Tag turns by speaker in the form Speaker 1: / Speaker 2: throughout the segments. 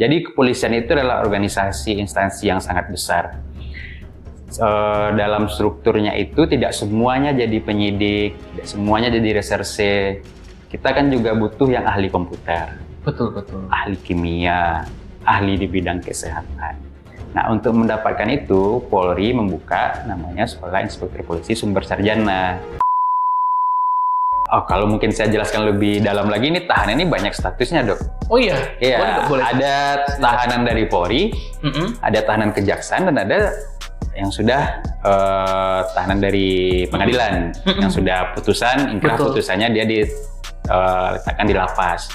Speaker 1: Jadi kepolisian itu adalah organisasi instansi yang sangat besar. Dalam strukturnya itu tidak semuanya jadi penyidik, tidak semuanya jadi reserse. Kita kan juga butuh yang ahli komputer,
Speaker 2: Betul.
Speaker 1: ahli kimia, ahli di bidang kesehatan. Nah, untuk mendapatkan itu, Polri membuka namanya Sekolah Inspektur Polisi Sumber Sarjana. Oh, kalau mungkin saya jelaskan lebih dalam lagi, ini tahanan ini banyak statusnya, Dok.
Speaker 2: Oh iya?
Speaker 1: Iya,
Speaker 2: Boleh.
Speaker 1: ada tahanan dari Polri, ada tahanan kejaksaan, dan ada yang sudah tahanan dari pengadilan, yang sudah putusan, inkrah
Speaker 2: Betul.
Speaker 1: putusannya dia diletakkan di lapas.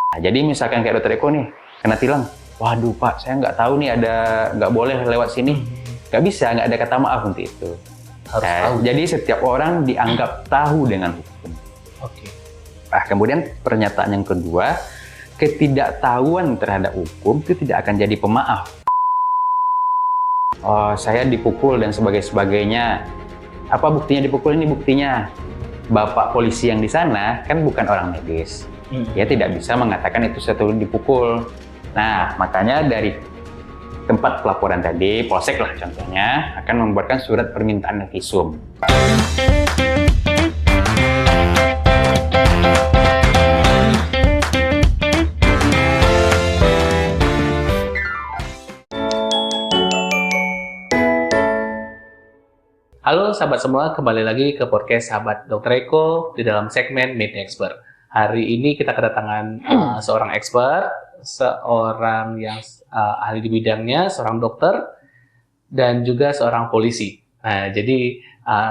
Speaker 1: Nah, jadi misalkan kayak Dokter Eko nih, kena tilang, waduh Pak, saya nggak tahu nih nggak boleh lewat sini, nggak bisa, nggak ada kata maaf untuk itu.
Speaker 2: Harus tahu.
Speaker 1: Jadi setiap orang dianggap tahu dengan hukum.
Speaker 2: Oke.
Speaker 1: Nah, kemudian pernyataan yang kedua, ketidaktahuan terhadap hukum itu tidak akan jadi pemaaf. Oh, saya dipukul dan sebagainya. Apa buktinya dipukul? Ini buktinya. Bapak polisi yang di sana kan bukan orang medis. Dia tidak bisa mengatakan itu suatu dipukul. Nah, makanya dari tempat pelaporan tadi, polsek lah contohnya, akan membuatkan surat permintaan visum.
Speaker 2: Halo sahabat semua, kembali lagi ke podcast Sahabat Dr. Eko di dalam segmen Meet the Expert. Hari ini kita kedatangan seorang expert, seorang yang ahli di bidangnya, seorang dokter, dan juga seorang polisi. Nah, jadi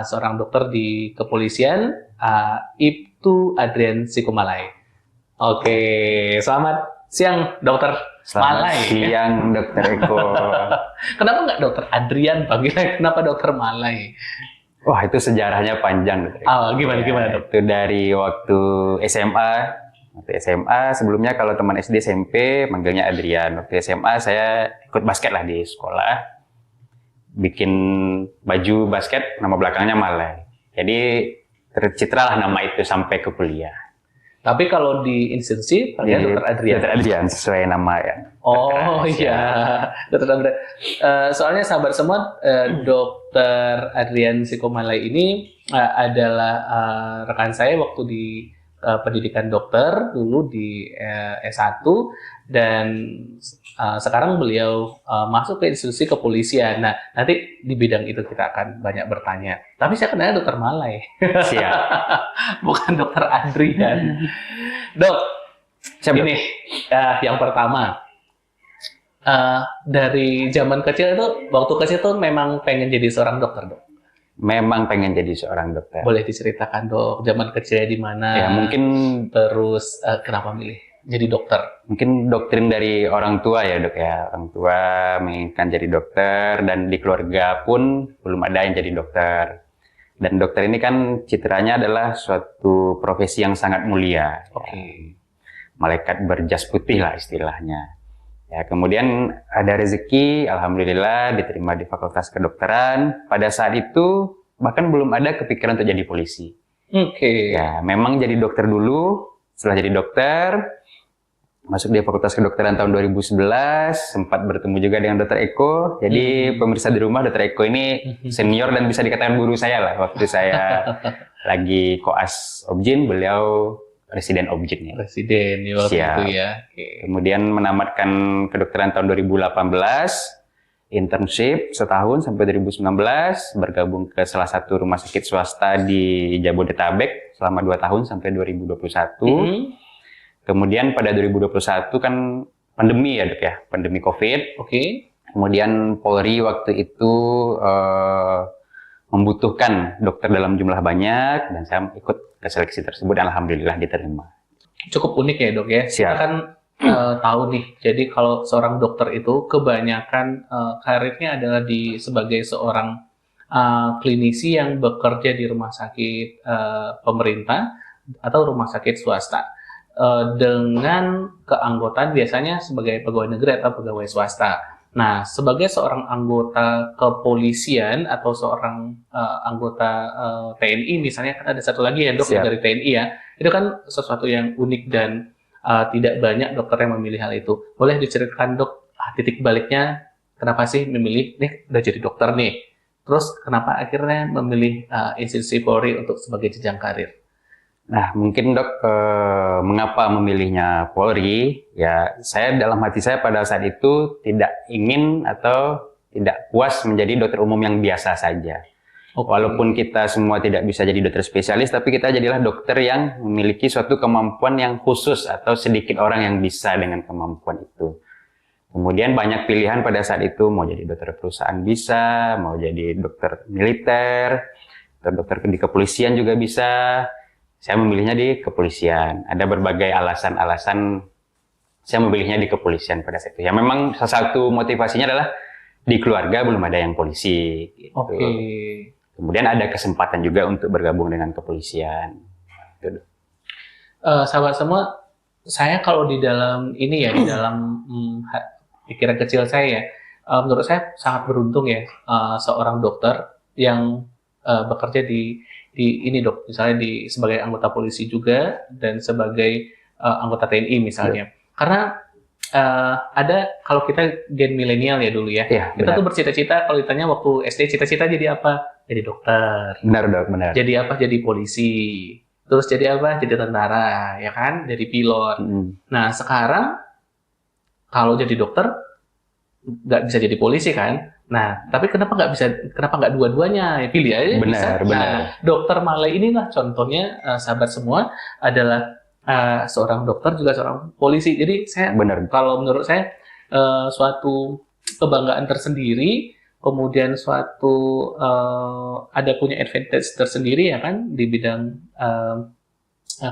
Speaker 2: seorang dokter di kepolisian, Ibtu Adrian Sikumalai. Oke, selamat siang Dokter
Speaker 1: Selamat
Speaker 2: Malai.
Speaker 1: siang, Dokter Eko.
Speaker 2: Kenapa nggak Dokter Adrian panggilannya? Kenapa Dokter Malai?
Speaker 1: Wah, itu sejarahnya panjang, Dokter Eko.
Speaker 2: Oh, gimana Dok?
Speaker 1: Itu dari waktu SMA. Waktu SMA, sebelumnya kalau teman SD SMP manggilnya Adrian. Waktu SMA saya ikut basket lah di sekolah. Bikin baju basket, nama belakangnya Malai. Jadi tercitra lah nama itu sampai ke kuliah.
Speaker 2: Tapi kalau di institusi panggilnya Dokter Adrian.
Speaker 1: Dokter Adrian sesuai nama ya.
Speaker 2: Oh iya, Dokter Adrian. Soalnya sahabat semua, Dokter Adrian Sikumalai ini adalah rekan saya waktu di pendidikan dokter dulu di S1, dan sekarang beliau masuk ke institusi kepolisian. Nah, nanti di bidang itu kita akan banyak bertanya. Tapi saya kenalnya Dokter Malai.
Speaker 1: Siap.
Speaker 2: Bukan Dokter Adrian. Dok, ini yang pertama. Dari zaman kecil itu, waktu kecil tuh memang pengen jadi seorang dokter, Dok?
Speaker 1: Memang pengen jadi seorang dokter.
Speaker 2: Boleh diceritakan, Dok, zaman kecilnya di mana?
Speaker 1: Ya, mungkin
Speaker 2: Terus kenapa milih jadi dokter?
Speaker 1: mungkin doktrin dari orang tua ya, Dok ya. Orang tua menginginkan jadi dokter, dan di keluarga pun belum ada yang jadi dokter. Dan dokter ini kan citranya adalah suatu profesi yang sangat mulia.
Speaker 2: Oke.
Speaker 1: Ya. Malaikat berjas putih lah istilahnya. Ya, kemudian ada rezeki, alhamdulillah diterima di Fakultas Kedokteran. Pada saat itu bahkan belum ada kepikiran untuk jadi polisi.
Speaker 2: Oke.
Speaker 1: Ya, memang jadi dokter dulu. Setelah jadi dokter, masuk di Fakultas Kedokteran tahun 2011, sempat bertemu juga dengan Dokter Eko. Jadi pemirsa di rumah, Dokter Eko ini senior dan bisa dikatakan guru saya lah. Waktu saya lagi koas Objin, beliau Residen Objin ya.
Speaker 2: Presiden waktu
Speaker 1: Siap.
Speaker 2: itu ya. Oke.
Speaker 1: Kemudian menamatkan kedokteran tahun 2018, internship setahun sampai 2019, bergabung ke salah satu rumah sakit swasta di Jabodetabek selama 2 tahun sampai 2021. Kemudian pada 2021 kan pandemi ya, Dok ya, pandemi COVID.
Speaker 2: Oke.
Speaker 1: Kemudian Polri waktu itu membutuhkan dokter dalam jumlah banyak, dan saya ikut ke seleksi tersebut, alhamdulillah diterima.
Speaker 2: Cukup unik ya, Dok ya.
Speaker 1: Siap.
Speaker 2: Kita kan tahu nih, jadi kalau seorang dokter itu kebanyakan karirnya adalah sebagai seorang klinisi yang bekerja di rumah sakit pemerintah atau rumah sakit swasta, dengan keanggotaan biasanya sebagai pegawai negeri atau pegawai swasta. Nah, sebagai seorang anggota kepolisian atau seorang anggota TNI misalnya, kan ada satu lagi ya, Dok,
Speaker 1: Siap.
Speaker 2: dari TNI ya, itu kan sesuatu yang unik dan tidak banyak dokter yang memilih hal itu. Boleh diceritakan dok, titik baliknya kenapa sih memilih, nih udah jadi dokter nih, terus kenapa akhirnya memilih institusi Polri untuk sebagai jenjang karir?
Speaker 1: Nah, mungkin dok, mengapa memilihnya Polri? Ya, saya dalam hati saya pada saat itu tidak ingin atau tidak puas menjadi dokter umum yang biasa saja. Walaupun kita semua tidak bisa jadi dokter spesialis, tapi kita jadilah dokter yang memiliki suatu kemampuan yang khusus atau sedikit orang yang bisa dengan kemampuan itu. Kemudian banyak pilihan pada saat itu, mau jadi dokter perusahaan bisa, mau jadi dokter militer, atau dokter di kepolisian juga bisa. Saya memilihnya di kepolisian. Ada berbagai alasan-alasan saya memilihnya di kepolisian pada saat itu. Ya memang salah satu motivasinya adalah di keluarga belum ada yang polisi. Gitu.
Speaker 2: Oke.
Speaker 1: Kemudian ada kesempatan juga untuk bergabung dengan kepolisian. Gitu.
Speaker 2: Sahabat semua, saya kalau di dalam ini ya, di dalam pikiran kecil saya ya, menurut saya sangat beruntung ya, seorang dokter yang bekerja di ini dok, misalnya sebagai anggota polisi juga dan sebagai anggota TNI misalnya. Karena ada, kalau kita gen milenial ya dulu ya, kita tuh bercita-cita kalau ditanya waktu SD cita-cita jadi apa? Jadi dokter.
Speaker 1: Benar dok, benar.
Speaker 2: Jadi apa? Jadi polisi. Terus jadi apa? Jadi tentara, ya kan? Jadi pilot. Nah sekarang kalau jadi dokter nggak bisa jadi polisi kan? Nah tapi kenapa nggak dua-duanya? Ya, pilih aja.
Speaker 1: Benar,
Speaker 2: bisa.
Speaker 1: benar.
Speaker 2: Nah, dokter Malay inilah contohnya, sahabat semua, adalah seorang dokter juga seorang polisi. Jadi kalau menurut saya suatu kebanggaan tersendiri, kemudian suatu ada punya advantage tersendiri ya kan di bidang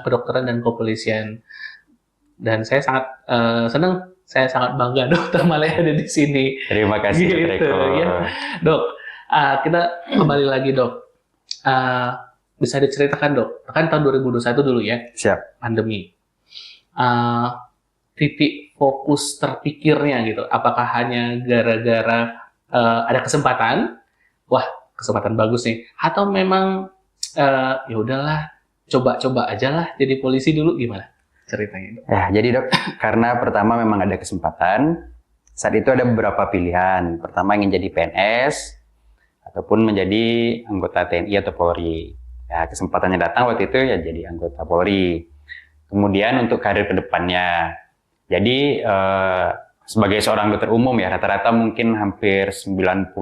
Speaker 2: kedokteran dan kepolisian. Dan saya sangat senang, saya sangat bangga dokter Malay ada di sini.
Speaker 1: Terima kasih
Speaker 2: gitu, ya. Dok. Kita kembali lagi dok. Bisa diceritakan dok, kan tahun 2021 dulu ya,
Speaker 1: siap,
Speaker 2: pandemi. Titik fokus terpikirnya gitu, apakah hanya gara-gara ada kesempatan, wah kesempatan bagus nih, atau memang ya udahlah, coba-coba aja lah jadi polisi dulu, gimana ceritanya dok?
Speaker 1: Ya jadi dok, karena pertama memang ada kesempatan, saat itu ada beberapa pilihan. Pertama ingin jadi PNS, ataupun menjadi anggota TNI atau Polri. Ya, kesempatannya datang waktu itu ya jadi anggota Polri. Kemudian untuk karir kedepannya, jadi sebagai seorang dokter umum ya rata-rata mungkin hampir 99%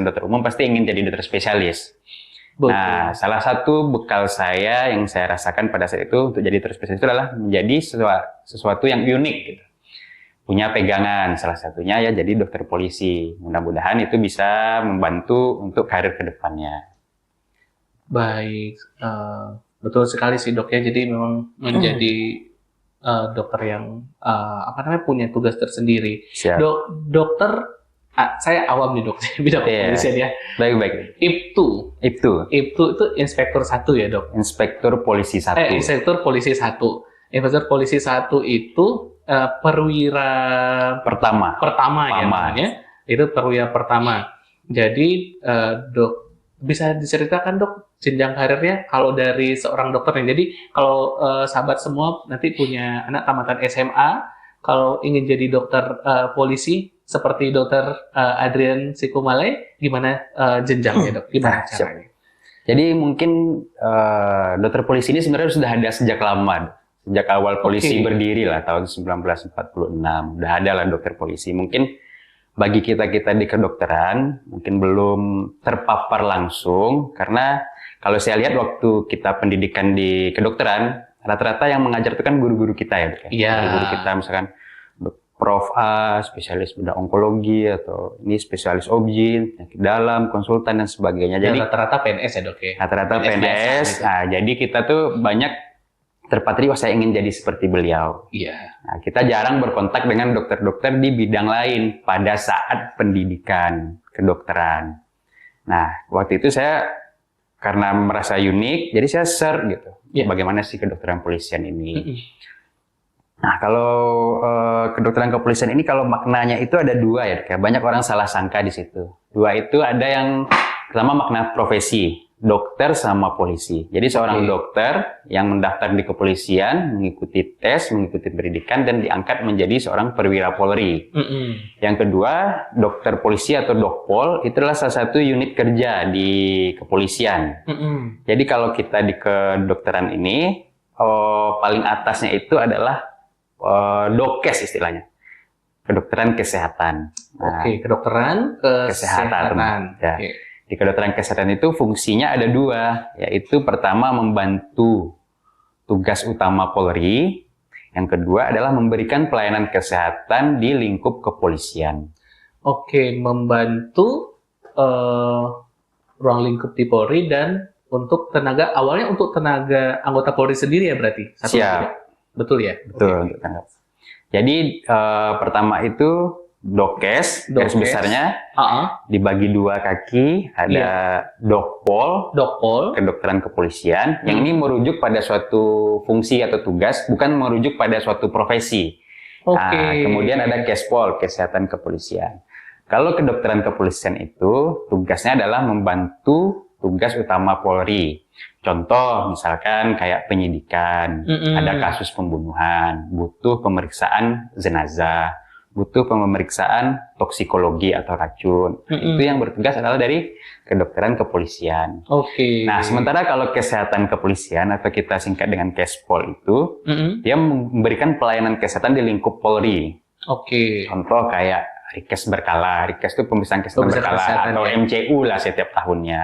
Speaker 1: dokter umum pasti ingin jadi dokter spesialis. Betul. Nah, salah satu bekal saya yang saya rasakan pada saat itu untuk jadi dokter spesialis itu adalah menjadi sesuatu yang unik gitu. Punya pegangan, salah satunya ya jadi dokter polisi. Mudah-mudahan itu bisa membantu untuk karir kedepannya.
Speaker 2: Baik, betul sekali sih dok ya. Jadi memang menjadi dokter yang punya tugas tersendiri. Dokter, saya awam nih dok, bidang kepolisian ya.
Speaker 1: Baik.
Speaker 2: IPTU itu inspektur 1 ya dok. Inspektur polisi 1. Inspektur polisi 1. Inspektur polisi 1 itu perwira pertama ya namanya. Itu perwira pertama. Jadi dok, bisa diceritakan dok jenjang karirnya kalau dari seorang dokternya. Jadi kalau sahabat semua nanti punya anak tamatan SMA, kalau ingin jadi dokter polisi seperti dokter Adrian Sikumalay, gimana jenjangnya dok? Gimana caranya?
Speaker 1: Jadi mungkin dokter polisi ini sebenarnya sudah ada sejak lama. Sejak awal polisi berdiri lah, tahun 1946. Udah ada lah dokter polisi. Mungkin bagi kita-kita di kedokteran, mungkin belum terpapar langsung. Karena kalau saya lihat waktu kita pendidikan di kedokteran, rata-rata yang mengajar itu kan guru-guru kita ya. Guru-guru kita misalkan Prof A, spesialis bidang onkologi, atau ini spesialis obgyn, penyakit dalam, konsultan, dan sebagainya. Jadi
Speaker 2: rata-rata PNS ya dok ya?
Speaker 1: Rata-rata PNS. Nah, jadi kita tuh banyak terpatri, wah saya ingin jadi seperti beliau.
Speaker 2: Iya.
Speaker 1: Nah, kita jarang berkontak dengan dokter-dokter di bidang lain pada saat pendidikan kedokteran. Nah, waktu itu saya karena merasa unik, jadi saya search gitu, bagaimana sih kedokteran polisian ini. Nah, kalau kedokteran kepolisian ini kalau maknanya itu ada dua ya, kayak banyak orang salah sangka di situ. Dua itu ada yang pertama makna profesi. dokter sama polisi. Jadi seorang
Speaker 2: Oke.
Speaker 1: dokter yang mendaftar di kepolisian, mengikuti tes, mengikuti pendidikan, dan diangkat menjadi seorang perwira Polri. Yang kedua, dokter polisi atau dokpol, itu adalah salah satu unit kerja di kepolisian. Jadi kalau kita di kedokteran ini, paling atasnya itu adalah dokes istilahnya. Kedokteran kesehatan. Nah,
Speaker 2: Oke, kedokteran kesehatan.
Speaker 1: Ya.
Speaker 2: Oke.
Speaker 1: Di kedokteran kesehatan itu fungsinya ada dua, yaitu pertama membantu tugas utama Polri, yang kedua adalah memberikan pelayanan kesehatan di lingkup kepolisian.
Speaker 2: Oke, membantu ruang lingkup di Polri dan untuk tenaga, awalnya untuk tenaga anggota Polri sendiri ya berarti? Satu
Speaker 1: Siap.
Speaker 2: lagi ya? Betul ya?
Speaker 1: Betul,
Speaker 2: Oke.
Speaker 1: untuk tenaga. Jadi pertama itu dokes, garis
Speaker 2: Dokes.
Speaker 1: besarnya dibagi dua kaki, ada dokpol,
Speaker 2: Dokpol.
Speaker 1: kedokteran kepolisian, yang ini merujuk pada suatu fungsi atau tugas, bukan merujuk pada suatu profesi.
Speaker 2: Oke.
Speaker 1: Nah, kemudian ada kespol, kesehatan kepolisian. Kalau kedokteran kepolisian itu tugasnya adalah membantu tugas utama Polri. Contoh, misalkan kayak penyidikan, ada kasus pembunuhan, butuh pemeriksaan jenazah, butuh pemeriksaan toksikologi atau racun. Itu yang bertugas adalah dari kedokteran kepolisian.
Speaker 2: Oke.
Speaker 1: Nah, sementara kalau kesehatan kepolisian atau kita singkat dengan Kespol itu, dia memberikan pelayanan kesehatan di lingkup Polri.
Speaker 2: Oke.
Speaker 1: Contoh kayak Rikes berkala. Rikes itu pemeriksaan kesehatan
Speaker 2: Pemeriksaan
Speaker 1: berkala
Speaker 2: kesehatan,
Speaker 1: atau
Speaker 2: ya.
Speaker 1: MCU lah setiap tahunnya.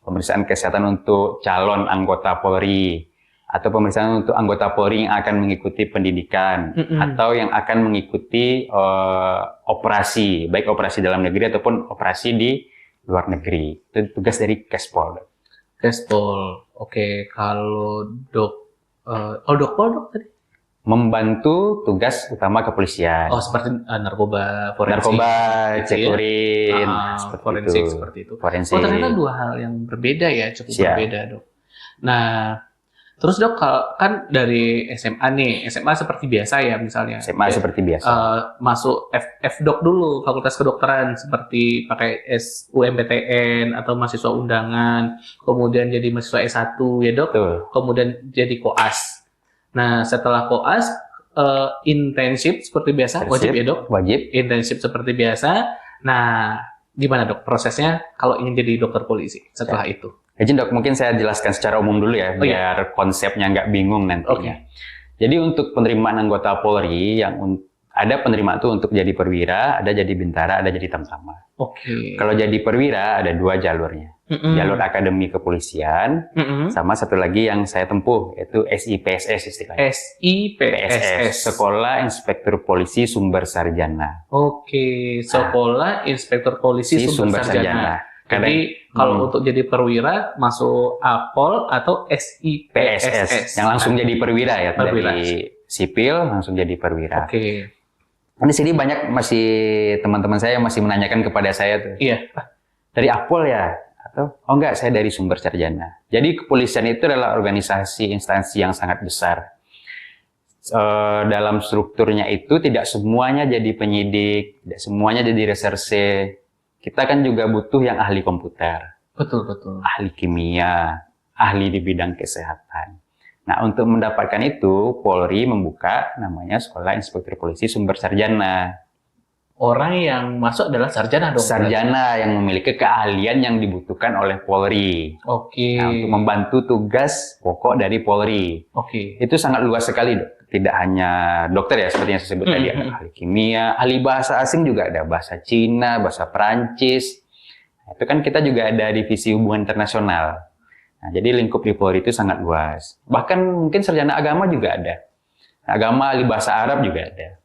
Speaker 1: Pemeriksaan kesehatan untuk calon anggota Polri atau pemeriksaan untuk anggota Polri yang akan mengikuti pendidikan atau yang akan mengikuti operasi, baik operasi dalam negeri ataupun operasi di luar negeri. Itu tugas dari Kespol.
Speaker 2: Kespol. Oke, kalau dokpol dok tadi?
Speaker 1: Membantu tugas utama kepolisian.
Speaker 2: Oh, seperti narkoba forensik.
Speaker 1: Narkoba,
Speaker 2: gitu
Speaker 1: cek
Speaker 2: ya?
Speaker 1: urin,
Speaker 2: Ah, forensik seperti itu.
Speaker 1: Forensik.
Speaker 2: Oh, ternyata dua hal yang berbeda ya, cukup
Speaker 1: Siap.
Speaker 2: berbeda dok. Nah, terus dok, kalau kan dari SMA nih, SMA seperti biasa ya misalnya.
Speaker 1: SMA seperti biasa.
Speaker 2: Masuk FDoc dulu, Fakultas Kedokteran, seperti pakai SUMPTN atau mahasiswa undangan, kemudian jadi mahasiswa S1 ya dok,
Speaker 1: Betul.
Speaker 2: kemudian jadi koas. Nah, setelah koas, internship seperti biasa, wajib ya dok?
Speaker 1: Wajib.
Speaker 2: Internship seperti biasa. Nah, gimana dok prosesnya kalau ingin jadi dokter polisi setelah itu?
Speaker 1: Izin dok, mungkin saya jelaskan secara umum dulu ya,
Speaker 2: Oh, iya.
Speaker 1: biar konsepnya nggak bingung nantinya.
Speaker 2: Oke.
Speaker 1: Jadi untuk penerimaan anggota Polri, ada penerimaan itu untuk jadi perwira, ada jadi bintara, ada jadi tamtama.
Speaker 2: Oke.
Speaker 1: Kalau jadi perwira, ada dua jalurnya. Jalur akademi kepolisian, sama satu lagi yang saya tempuh, yaitu SIPSS istilahnya.
Speaker 2: SIPSS.
Speaker 1: Sekolah Inspektur Polisi Sumber Sarjana.
Speaker 2: Oke, Sekolah Inspektur Polisi Sumber Sarjana. Jadi kalau untuk jadi perwira masuk APOL atau SIPSS
Speaker 1: PSS yang langsung jadi perwira ya,
Speaker 2: Perwira.
Speaker 1: dari sipil langsung jadi perwira.
Speaker 2: Oke.
Speaker 1: Di sini banyak masih teman-teman saya yang masih menanyakan kepada saya tuh.
Speaker 2: Iya.
Speaker 1: Dari APOL ya? Atau oh enggak, saya dari Sumber Sarjana. Jadi kepolisian itu adalah organisasi instansi yang sangat besar. Dalam strukturnya itu tidak semuanya jadi penyidik, tidak semuanya jadi reserse. Kita kan juga butuh yang ahli komputer,
Speaker 2: Betul, betul.
Speaker 1: ahli kimia, ahli di bidang kesehatan. Nah, untuk mendapatkan itu, Polri membuka namanya Sekolah Inspektur Polisi Sumber Sarjana.
Speaker 2: Orang yang masuk adalah sarjana dong.
Speaker 1: Sarjana yang memiliki keahlian yang dibutuhkan oleh Polri.
Speaker 2: Oke.
Speaker 1: Nah, untuk membantu tugas pokok dari Polri.
Speaker 2: Oke.
Speaker 1: Itu sangat luas sekali, dok. Tidak hanya dokter ya, seperti yang saya sebut tadi, ada ahli kimia, ahli bahasa asing juga ada, bahasa Cina, bahasa Perancis. Nah, itu kan kita juga ada divisi hubungan internasional. Nah, jadi lingkup di Polri itu sangat luas. Bahkan mungkin sarjana agama juga ada. Agama, ahli bahasa Arab juga ada.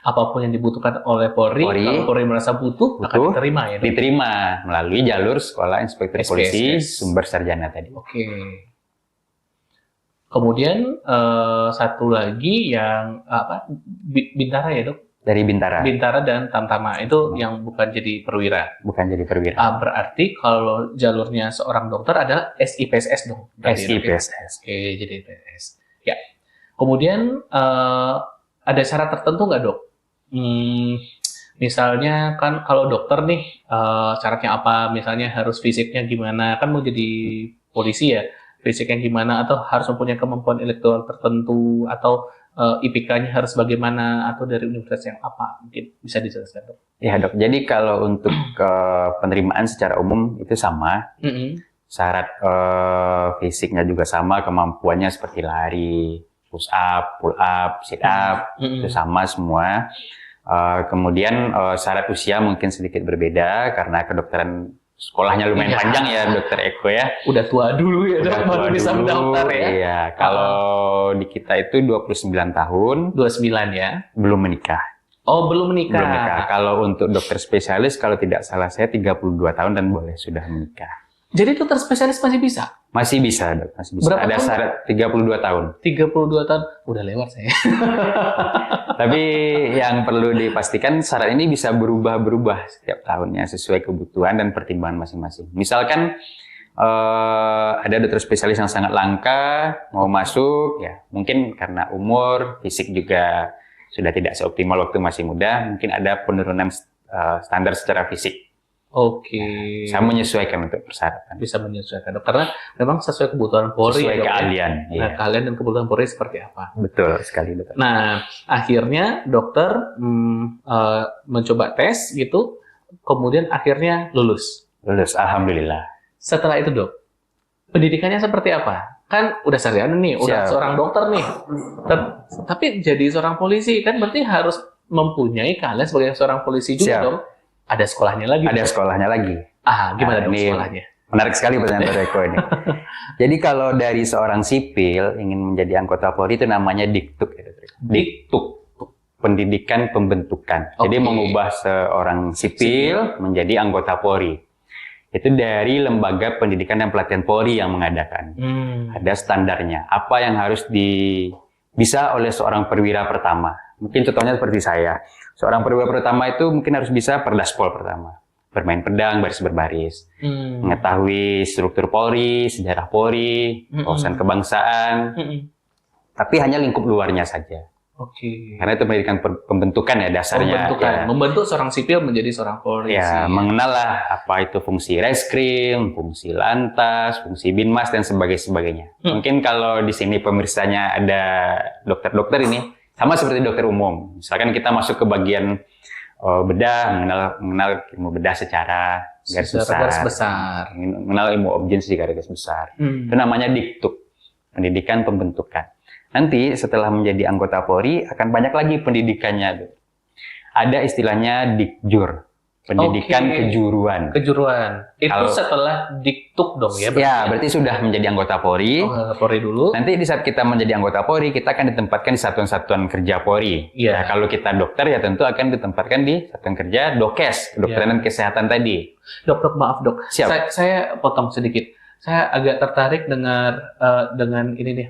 Speaker 2: Apapun yang dibutuhkan oleh Polri, kalau Polri merasa butuh, akan diterima ya dok?
Speaker 1: Diterima melalui jalur Sekolah Inspektur Polisi
Speaker 2: SPSS.
Speaker 1: Sumber Sarjana tadi.
Speaker 2: Oke. Kemudian satu lagi yang Bintara ya dok?
Speaker 1: Dari Bintara,
Speaker 2: Bintara dan Tamtama itu yang bukan jadi perwira.
Speaker 1: bukan jadi perwira.
Speaker 2: Berarti kalau jalurnya seorang dokter adalah SIPSS dong? Berarti, dok, ya?
Speaker 1: SIPSS.
Speaker 2: Oke, jadi IPSS. Ya. Kemudian ada syarat tertentu nggak dok? Misalnya kan kalau dokter nih syaratnya apa? Misalnya harus fisiknya gimana? Kan mau jadi polisi ya, fisiknya gimana, atau harus mempunyai kemampuan intelektual tertentu, atau IPK-nya harus bagaimana, atau dari universitas yang apa, mungkin bisa dijelaskan, Dok?
Speaker 1: Ya dok, jadi kalau untuk penerimaan secara umum itu sama, syarat fisiknya juga sama, kemampuannya seperti lari, push up, pull up, sit up, itu sama semua. Kemudian syarat usia mungkin sedikit berbeda karena kedokteran sekolahnya lumayan panjang ya, Dokter Eko ya.
Speaker 2: Udah tua dulu ya, Dok, baru bisa mendaftar ya.
Speaker 1: Iya, kalau di kita itu 29 tahun.
Speaker 2: 29 ya.
Speaker 1: Belum menikah.
Speaker 2: Oh, belum menikah.
Speaker 1: Belum menikah. Kalau untuk dokter spesialis, kalau tidak salah saya 32 tahun dan boleh sudah menikah.
Speaker 2: Jadi dokter spesialis masih bisa?
Speaker 1: Masih bisa, Dok. Masih bisa.
Speaker 2: Berapa
Speaker 1: Ada
Speaker 2: tahun?
Speaker 1: syarat 32 tahun.
Speaker 2: 32 tahun. Udah lewat saya.
Speaker 1: Tapi yang perlu dipastikan syarat ini bisa berubah-berubah setiap tahunnya sesuai kebutuhan dan pertimbangan masing-masing. Misalkan ada dokter spesialis yang sangat langka, mau masuk, ya mungkin karena umur, fisik juga sudah tidak seoptimal waktu masih muda, mungkin ada penurunan standar secara fisik.
Speaker 2: Oke.
Speaker 1: Saya menyesuaikan untuk persyaratan.
Speaker 2: Bisa menyesuaikan, Dok. Karena memang sesuai kebutuhan Polri.
Speaker 1: Sesuai
Speaker 2: ya, Dok,
Speaker 1: keahlian.
Speaker 2: ya?
Speaker 1: Iya.
Speaker 2: Nah, keahlian dan kebutuhan Polri seperti apa?
Speaker 1: Betul sekali, Dokter.
Speaker 2: Nah, akhirnya dokter mencoba tes gitu, kemudian akhirnya lulus.
Speaker 1: Lulus, alhamdulillah.
Speaker 2: Setelah itu, Dok, pendidikannya seperti apa? Kan udah sarjana nih, udah
Speaker 1: Siap.
Speaker 2: seorang dokter nih. Tapi jadi seorang polisi kan berarti harus mempunyai keahlian sebagai seorang polisi juga,
Speaker 1: Siap.
Speaker 2: dong. Ada sekolahnya lagi.
Speaker 1: Ada sekolahnya lagi.
Speaker 2: Gimana dong
Speaker 1: ini
Speaker 2: sekolahnya?
Speaker 1: Menarik sekali pertanyaan Dr. Eko ini. Jadi kalau dari seorang sipil ingin menjadi anggota Polri itu namanya diktuk. Ya, Dr. Eko. Diktuk. Pendidikan pembentukan. Jadi mengubah seorang sipil menjadi anggota Polri. Itu dari Lembaga Pendidikan dan Pelatihan Polri yang mengadakan. Ada standarnya. Apa yang harus bisa oleh seorang perwira pertama. Mungkin contohnya seperti saya. Seorang perwira pertama itu mungkin harus bisa perdaspol pertama. Bermain pedang, baris berbaris. Mengetahui struktur Polri, sejarah Polri, wawasan kebangsaan. Tapi hanya lingkup luarnya saja.
Speaker 2: Oke.
Speaker 1: Karena itu pendidikan pembentukan ya dasarnya.
Speaker 2: Pembentukan.
Speaker 1: Ya.
Speaker 2: Membentuk seorang sipil menjadi seorang polisi.
Speaker 1: Ya, mengenal lah apa itu fungsi reskrim, fungsi lantas, fungsi binmas, dan sebagainya. Mungkin kalau di sini pemirsanya ada dokter-dokter ini, sama seperti dokter umum. Misalkan kita masuk ke bagian bedah, mengenal ilmu bedah secara garis besar. Mengenal ilmu objek secara garis besar. Itu namanya diktuk, pendidikan pembentukan. Nanti setelah menjadi anggota Polri akan banyak lagi pendidikannya. Ada istilahnya dikjur, pendidikan kejuruan.
Speaker 2: Kejuruan. Itu setelah diktuk dong ya?
Speaker 1: Berarti sudah menjadi anggota Polri.
Speaker 2: Polri dulu.
Speaker 1: Nanti di saat kita menjadi anggota Polri, kita akan ditempatkan di satuan-satuan kerja Polri.
Speaker 2: Iya.
Speaker 1: Nah, kalau kita dokter ya tentu akan ditempatkan di satuan kerja Dokes, kedokteran dan kesehatan tadi.
Speaker 2: Dok, maaf dok.
Speaker 1: Siap.
Speaker 2: Saya potong sedikit. Saya agak tertarik dengan ini nih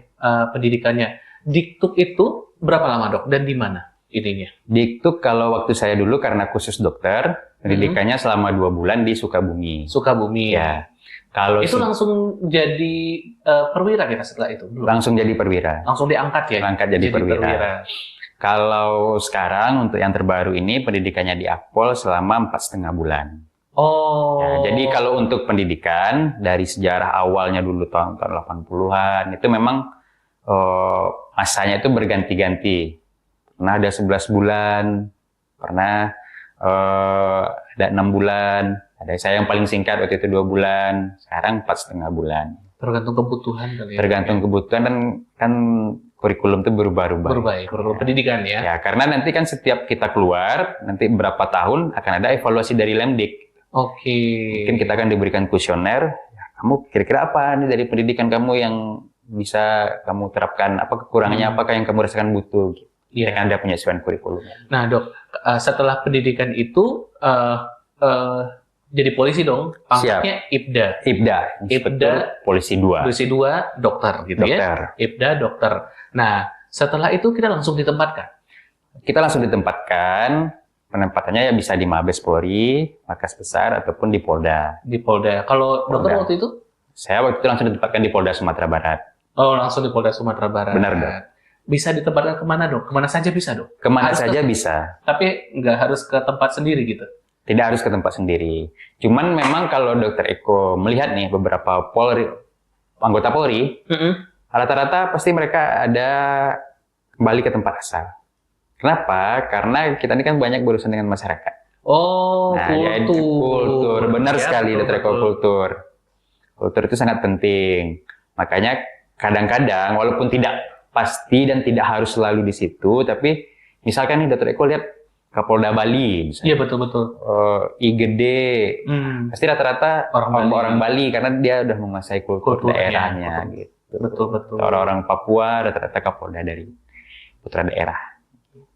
Speaker 2: pendidikannya. Diktuk itu berapa lama dok dan di mana ininya?
Speaker 1: Diktuk kalau waktu saya dulu karena khusus dokter, pendidikannya selama 2 bulan di Sukabumi.
Speaker 2: Sukabumi.
Speaker 1: Ya. Kalau
Speaker 2: itu langsung jadi perwira kita setelah itu? Belum?
Speaker 1: Langsung jadi perwira.
Speaker 2: Langsung diangkat ya?
Speaker 1: Angkat jadi perwira. Kalau sekarang untuk yang terbaru ini pendidikannya di Akpol selama 4,5 bulan.
Speaker 2: Oh.
Speaker 1: Ya, jadi kalau untuk pendidikan dari sejarah awalnya dulu tahun-tahun 80-an itu memang masanya itu berganti-ganti. Pernah ada 11 bulan, pernah ada 6 bulan, ada saya yang paling singkat waktu itu 2 bulan, sekarang 4,5 bulan.
Speaker 2: Tergantung kebutuhan kali ya.
Speaker 1: Tergantung kebutuhan dan kan kurikulum itu berubah-ubah.
Speaker 2: Kurikulum pendidikan ya.
Speaker 1: Ya, karena nanti kan setiap kita keluar, nanti berapa tahun akan ada evaluasi dari Lemdik.
Speaker 2: Oke.
Speaker 1: Mungkin kita akan diberikan kuesioner, ya, kamu kira-kira apa nih dari pendidikan kamu yang bisa kamu terapkan, apa kekurangannya, apakah yang kamu rasakan butuh.
Speaker 2: Iya.
Speaker 1: Kan ada penyesuaian kurikulum.
Speaker 2: Nah dok, setelah pendidikan itu jadi polisi dong, pangkatnya IPDA. IPDA,
Speaker 1: Polisi 2.
Speaker 2: Polisi 2, dokter gitu ya. IPDA, dokter. Nah, setelah itu kita langsung ditempatkan?
Speaker 1: Kita langsung ditempatkan, penempatannya ya bisa di Mabes Polri, Markas Besar, ataupun di Polda.
Speaker 2: Di Polda. Kalau dokter waktu itu?
Speaker 1: Saya waktu itu langsung ditempatkan di Polda Sumatera Barat.
Speaker 2: Oh, langsung di Polda Sumatera Barat.
Speaker 1: Benar, dok.
Speaker 2: Bisa ditempatkan kemana dok? Kemana saja bisa dok?
Speaker 1: Kemana saja bisa.
Speaker 2: Tapi nggak harus ke tempat sendiri gitu?
Speaker 1: Tidak harus ke tempat sendiri. Cuman memang kalau Dokter Eko melihat nih beberapa Polri anggota Polri, rata-rata pasti mereka ada kembali ke tempat asal. Kenapa? Karena kita ini kan banyak berurusan dengan masyarakat.
Speaker 2: Oh,
Speaker 1: Nah, jadi kultur. Benar sekali, Dr. Eko, kultur. Kultur itu sangat penting. Makanya kadang-kadang, walaupun tidak pasti dan tidak harus selalu di situ, tapi misalkan nih Dr. Eko lihat Kapolda Bali, misalnya.
Speaker 2: Iya, betul-betul.
Speaker 1: IGD, pasti rata-rata orang Bali karena dia udah menguasai kultur daerahnya.
Speaker 2: Betul.
Speaker 1: Gitu.
Speaker 2: Betul.
Speaker 1: Orang-orang Papua rata-rata Kapolda dari putra daerah.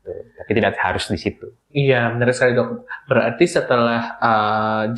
Speaker 1: Tapi tidak harus di situ.
Speaker 2: Iya, benar sekali dok. Berarti setelah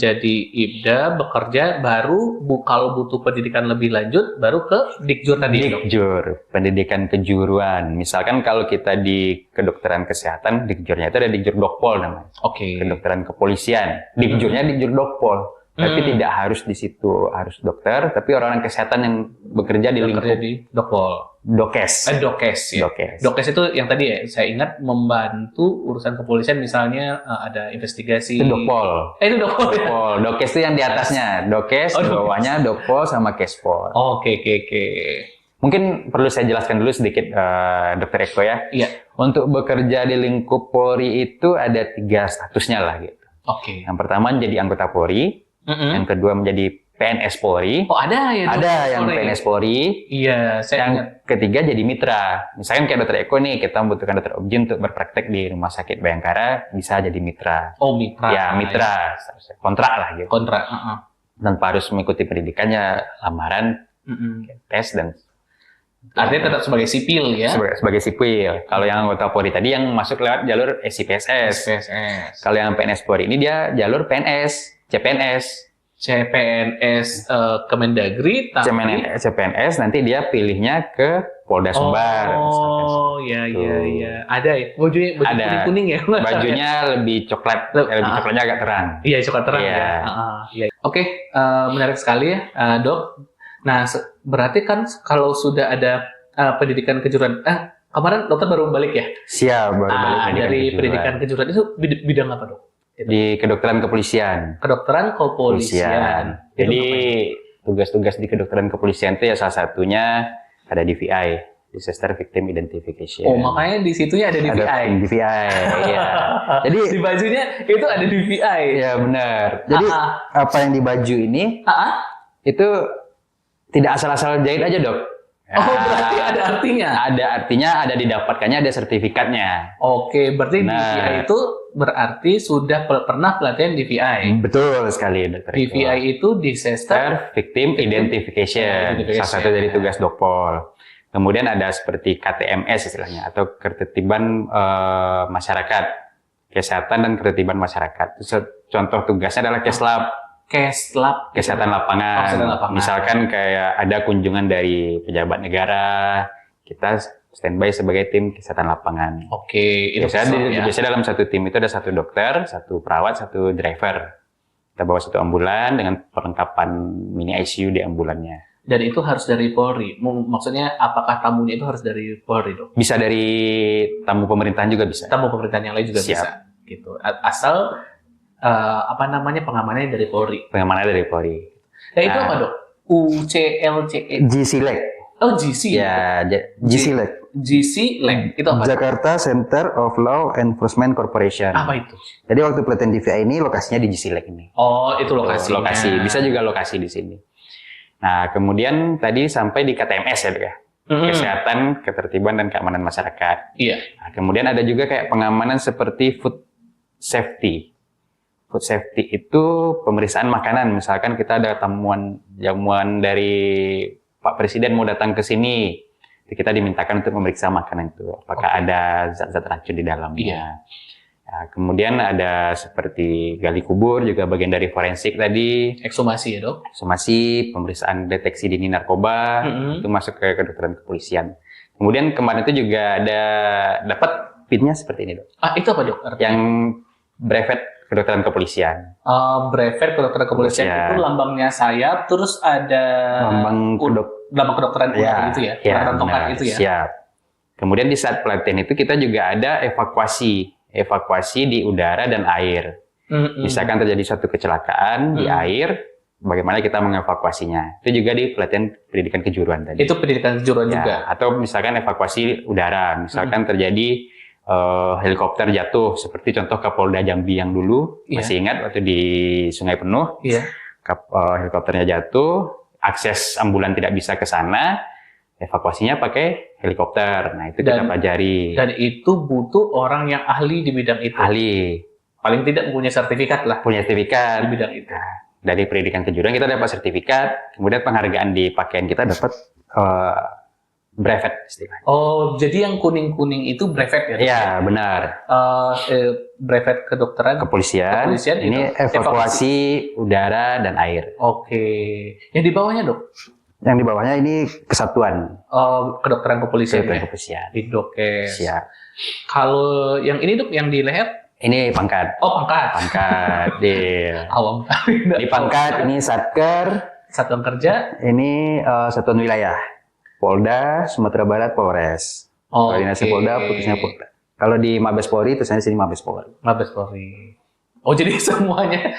Speaker 2: jadi IPDA bekerja, baru kalau butuh pendidikan lebih lanjut, baru ke Dikjur tadi dok?
Speaker 1: Dikjur, pendidikan kejuruan. Misalkan kalau kita di kedokteran kesehatan, Dikjurnya itu ada Dikjur Dokpol namanya.
Speaker 2: Oke.
Speaker 1: Kedokteran kepolisian, Dikjurnya Dikjur Dokpol. Tapi tidak harus di situ harus dokter, tapi orang-orang kesehatan yang bekerja di lingkup
Speaker 2: di Dokpol.
Speaker 1: Dokes.
Speaker 2: Dokes ya. Dokes itu yang tadi ya saya ingat membantu urusan kepolisian, misalnya ada investigasi.
Speaker 1: Itu Dokpol.
Speaker 2: Itu Dokpol.
Speaker 1: Dokes itu yang di atasnya. Dokes, di bawahnya Dokpol sama Kespol.
Speaker 2: Oke.
Speaker 1: Mungkin perlu saya jelaskan dulu sedikit, Dr. Eko ya.
Speaker 2: Iya.
Speaker 1: Untuk bekerja di lingkup Polri itu ada 3 statusnya lah gitu.
Speaker 2: Oke.
Speaker 1: Yang pertama jadi anggota Polri. Yang kedua menjadi PNS Polri.
Speaker 2: Oh ada ya?
Speaker 1: Ada yang PNS Polri.
Speaker 2: Iya, saya
Speaker 1: ingat. Ketiga jadi mitra. Misalkan kayak Dr. Eko nih, kita membutuhkan Dr. Objin untuk berpraktek di Rumah Sakit Bayangkara, bisa jadi mitra.
Speaker 2: Oh mitra.
Speaker 1: Ya mitra, kontrak lah gitu.
Speaker 2: Kontrak.
Speaker 1: Tanpa harus mengikuti pendidikannya, lamaran, tes dan.
Speaker 2: Artinya tetap sebagai sipil ya?
Speaker 1: Sebagai sipil. Kalau yang anggota Polri tadi yang masuk lewat jalur SIPSS. Kalau yang PNS Polri ini dia jalur PNS. CPNS Kemendagri, tapi CPNS nanti dia pilihnya ke Polda Sumbar.
Speaker 2: Oh, iya. Ada ya? Bajunya kuning ya?
Speaker 1: Bajunya lebih coklat, coklatnya agak terang.
Speaker 2: Iya, coklat terang ya. Oke, menarik sekali ya, Dok. Nah, berarti kan kalau sudah ada pendidikan kejuruan, kemarin dokter baru balik ya?
Speaker 1: Siap, baru balik.
Speaker 2: Dari pendidikan kejuruan itu bidang apa, Dok?
Speaker 1: Di kedokteran kepolisian.
Speaker 2: Kedokteran kepolisian.
Speaker 1: Jadi tugas-tugas di kedokteran kepolisian itu ya salah satunya ada DVI, Disaster Victim Identification.
Speaker 2: Oh, makanya di situnya ada DVI.
Speaker 1: Ada DVI, iya. Jadi
Speaker 2: di bajunya itu ada DVI.
Speaker 1: Iya benar. Jadi apa yang di baju ini itu tidak asal-asal jahit aja, Dok.
Speaker 2: Oh, berarti ada artinya?
Speaker 1: Ada artinya, ada didapatkannya, ada sertifikatnya.
Speaker 2: Oke, berarti DVI itu berarti sudah pernah pelatihan DVI?
Speaker 1: Betul sekali, Dr.
Speaker 2: DVI itu Disaster
Speaker 1: Victim Identification, salah satu dari tugas Dokpol. Kemudian ada seperti KTMS istilahnya, atau ketertiban masyarakat, kesehatan dan ketertiban masyarakat. Contoh tugasnya adalah Keslab. Kesehatan lapangan. Misalkan kayak ada kunjungan dari pejabat negara, kita standby sebagai tim kesehatan lapangan.
Speaker 2: Oke, itu
Speaker 1: biasanya dalam satu tim itu ada 1 dokter, 1 perawat, 1 driver. Kita bawa 1 ambulan dengan perlengkapan mini ICU di ambulannya.
Speaker 2: Dan itu harus dari Polri. Maksudnya apakah tamunya itu harus dari Polri, Dok?
Speaker 1: Bisa dari tamu pemerintahan juga bisa.
Speaker 2: Tamu pemerintahan yang lain juga bisa. Gitu. Asal pengamanannya dari Polri.
Speaker 1: Pengamanannya dari Polri.
Speaker 2: Nah, itu apa, Dok? UCLCE.
Speaker 1: GCLEC.
Speaker 2: Oh, GC.
Speaker 1: Ya, GCLEC.
Speaker 2: GCLEC. Itu apa?
Speaker 1: Jakarta Center of Law Enforcement Corporation.
Speaker 2: Apa itu?
Speaker 1: Jadi waktu pelatihan DVI ini lokasinya di GCLEC ini.
Speaker 2: Oh, itu lokasinya.
Speaker 1: Lokasi. Bisa juga lokasi di sini. Nah, kemudian tadi sampai di KTMS ya, Dok ya. Kesehatan, ketertiban dan keamanan masyarakat.
Speaker 2: Iya.
Speaker 1: Nah, kemudian ada juga kayak pengamanan seperti food safety. Food safety itu pemeriksaan makanan. Misalkan kita ada jamuan dari Pak Presiden mau datang ke sini, kita dimintakan untuk memeriksa makanan itu. Apakah ada zat-zat racun di dalamnya.
Speaker 2: Iya.
Speaker 1: Nah, kemudian ada seperti gali kubur, juga bagian dari forensik tadi.
Speaker 2: Ekshumasi ya, Dok?
Speaker 1: Ekshumasi, pemeriksaan deteksi dini narkoba, itu masuk ke kedokteran kepolisian. Kemudian kemarin itu juga ada dapat PIN-nya seperti ini, Dok.
Speaker 2: Itu apa, Dok? Artinya?
Speaker 1: Yang brevet kedokteran kepolisian.
Speaker 2: Brevet kedokteran kepolisian itu lambangnya sayap, terus ada
Speaker 1: lambang
Speaker 2: kedokteran itu ya, kedokteran tongkat itu ya.
Speaker 1: Siap. Kemudian di saat pelatihan itu kita juga ada evakuasi di udara dan air. Misalkan terjadi suatu kecelakaan di air, bagaimana kita mengevakuasinya. Itu juga di pelatihan pendidikan kejuruan tadi.
Speaker 2: Itu pendidikan kejuruan
Speaker 1: Ya,
Speaker 2: juga.
Speaker 1: atau misalkan evakuasi udara, misalkan terjadi helikopter jatuh, seperti contoh Kapolda Jambi yang dulu,
Speaker 2: Iya.
Speaker 1: masih ingat waktu di Sungai Penuh,
Speaker 2: Iya.
Speaker 1: helikopternya jatuh, akses ambulan tidak bisa ke sana, evakuasinya pakai helikopter. Nah, itu kita pelajari.
Speaker 2: Dan itu butuh orang yang ahli di bidang itu.
Speaker 1: Ahli,
Speaker 2: Paling tidak mempunyai sertifikat lah
Speaker 1: punya
Speaker 2: di
Speaker 1: sertifikat.
Speaker 2: bidang itu.
Speaker 1: Dari pendidikan kejuruan kita dapat sertifikat, kemudian penghargaan di pakaian kita dapat brevet istilahnya.
Speaker 2: Oh, jadi yang kuning-kuning itu brevet ya? Dok?
Speaker 1: Iya, benar.
Speaker 2: Brevet kedokteran.
Speaker 1: Kepolisian ini
Speaker 2: itu
Speaker 1: evakuasi udara dan air.
Speaker 2: Oke. Yang di bawahnya, Dok?
Speaker 1: Yang di bawahnya ini kesatuan.
Speaker 2: Kedokteran kepolisian.
Speaker 1: Kedokteran
Speaker 2: Ya?
Speaker 1: kepolisian.
Speaker 2: Di Dokes.
Speaker 1: Siap.
Speaker 2: Kalau yang ini, Dok, yang di leher?
Speaker 1: Ini pangkat.
Speaker 2: Oh, pangkat.
Speaker 1: Pangkat. Di
Speaker 2: Awam.
Speaker 1: di pangkat ini Satker,
Speaker 2: Satuan kerja.
Speaker 1: ini satuan wilayah. Polda, Sumatera Barat, Polres. Koordinasi Polda, putusnya Polda. Kalau di Mabes Polri, tulisannya sini Mabes Polri.
Speaker 2: Mabes Polri. Oh, jadi semuanya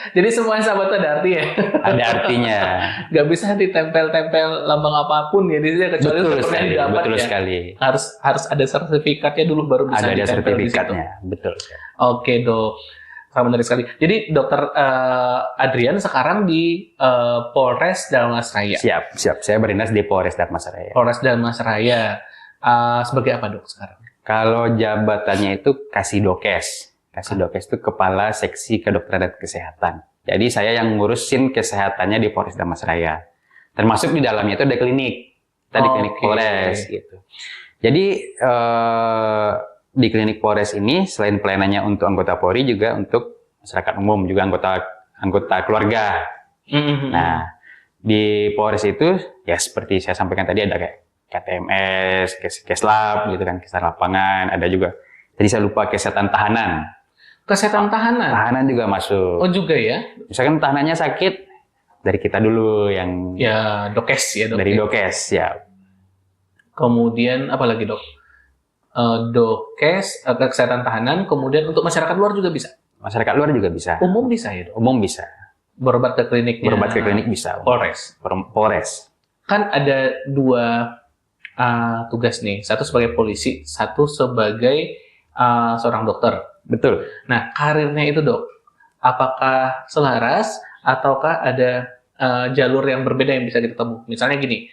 Speaker 2: sahabat itu ada arti ya?
Speaker 1: Ada artinya.
Speaker 2: Nggak bisa ditempel-tempel lambang apapun ya di sini, kecuali
Speaker 1: Betul
Speaker 2: untuk
Speaker 1: sekali,
Speaker 2: didapat
Speaker 1: betul
Speaker 2: ya.
Speaker 1: sekali.
Speaker 2: Harus ada sertifikatnya dulu baru bisa
Speaker 1: Ada
Speaker 2: ditempel di situ.
Speaker 1: sertifikatnya, betul.
Speaker 2: Oke, Dok. Sangat menarik sekali. Jadi Dokter Adrian sekarang di Polres Dalmasraya.
Speaker 1: Siap. Saya berdinas di Polres Dalmasraya.
Speaker 2: Polres Dalmasraya. Sebagai apa, Dok, sekarang?
Speaker 1: Kalau jabatannya itu Kasidokes. Kasidokes itu Kepala Seksi Kedokteran dan Kesehatan. Jadi saya yang ngurusin kesehatannya di Polres Dalmasraya. Termasuk di dalamnya itu ada klinik. Kita di klinik Polres gitu. Jadi di klinik Polres ini selain pelayanannya untuk anggota Polri juga untuk masyarakat umum, juga anggota keluarga. Nah, di Polres itu ya seperti saya sampaikan tadi ada kayak KTMS, Keslab gitu kan, kesehatan lapangan, ada juga. Tadi saya lupa kesehatan tahanan.
Speaker 2: Kesehatan tahanan?
Speaker 1: Tahanan juga masuk.
Speaker 2: Oh juga ya?
Speaker 1: Misalkan tahanannya sakit, dari kita dulu yang...
Speaker 2: Ya, Dokes ya, Dok.
Speaker 1: Dari Dokes, ya.
Speaker 2: Kemudian apa lagi, Dok? Dokes, kesehatan tahanan, kemudian untuk masyarakat luar juga bisa?
Speaker 1: Masyarakat luar juga bisa.
Speaker 2: Umum bisa ya, Dok?
Speaker 1: Umum bisa.
Speaker 2: Berobat ke kliniknya?
Speaker 1: Berobat ke klinik bisa.
Speaker 2: Polres?
Speaker 1: Polres.
Speaker 2: Kan ada dua tugas nih. Satu sebagai polisi, satu sebagai seorang dokter.
Speaker 1: Betul.
Speaker 2: Nah, karirnya itu, Dok, apakah selaras ataukah ada jalur yang berbeda yang bisa kita temui? Misalnya gini,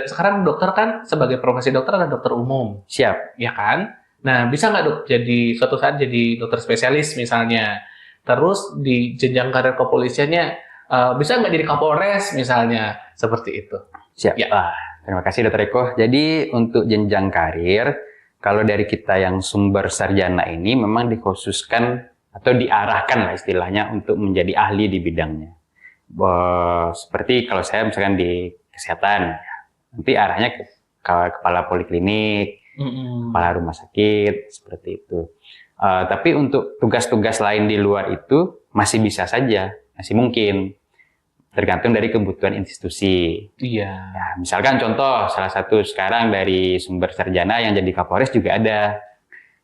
Speaker 2: sekarang dokter kan sebagai profesi dokter ada dokter umum.
Speaker 1: Siap.
Speaker 2: Ya kan? Nah, bisa nggak, Dok, jadi suatu saat jadi dokter spesialis misalnya. Terus di jenjang karir kepolisiannya bisa nggak jadi Kapolres misalnya, seperti itu.
Speaker 1: Siap.
Speaker 2: Ya.
Speaker 1: Terima kasih Dr. Eko. Jadi untuk jenjang karir, kalau dari kita yang sumber sarjana ini memang dikhususkan atau diarahkan lah istilahnya untuk menjadi ahli di bidangnya. Seperti kalau saya misalkan di kesehatan, nanti arahnya ke kepala poliklinik, kepala rumah sakit, seperti itu. Tapi untuk tugas-tugas lain di luar itu masih bisa saja, masih mungkin. Tergantung dari kebutuhan institusi.
Speaker 2: Iya.
Speaker 1: Ya, misalkan contoh, salah satu sekarang dari sumber sarjana yang jadi Kapolres juga ada.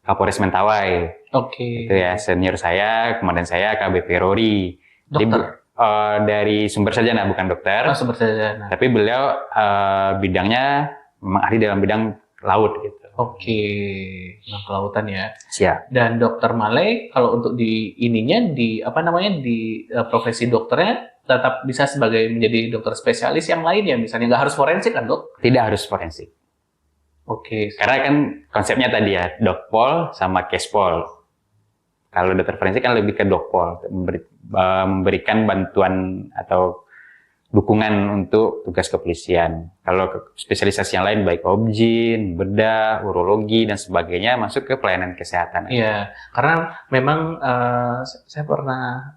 Speaker 1: Kapolres Mentawai.
Speaker 2: Oke.
Speaker 1: Itu ya, senior saya, komandan saya, KBP Rory.
Speaker 2: Dokter?
Speaker 1: Dari sumber sarjana, bukan dokter.
Speaker 2: Sumber sarjana.
Speaker 1: Tapi beliau bidangnya memang ahli dalam bidang laut gitu.
Speaker 2: Oke. Nah, kelautan ya.
Speaker 1: Siap.
Speaker 2: Dan Dokter Male, kalau untuk di ininya, di profesi dokternya, tetap bisa sebagai menjadi dokter spesialis yang lain ya, misalnya nggak harus forensik kan, Dok?
Speaker 1: Tidak harus forensik.
Speaker 2: Oke.
Speaker 1: Karena kan konsepnya tadi ya, Dokpol sama Kespol. Kalau dokter forensik kan lebih ke Dokpol, memberikan bantuan atau dukungan untuk tugas kepolisian. Kalau spesialisasi yang lain baik objin, bedah, urologi dan sebagainya masuk ke pelayanan kesehatan.
Speaker 2: Iya, karena memang saya pernah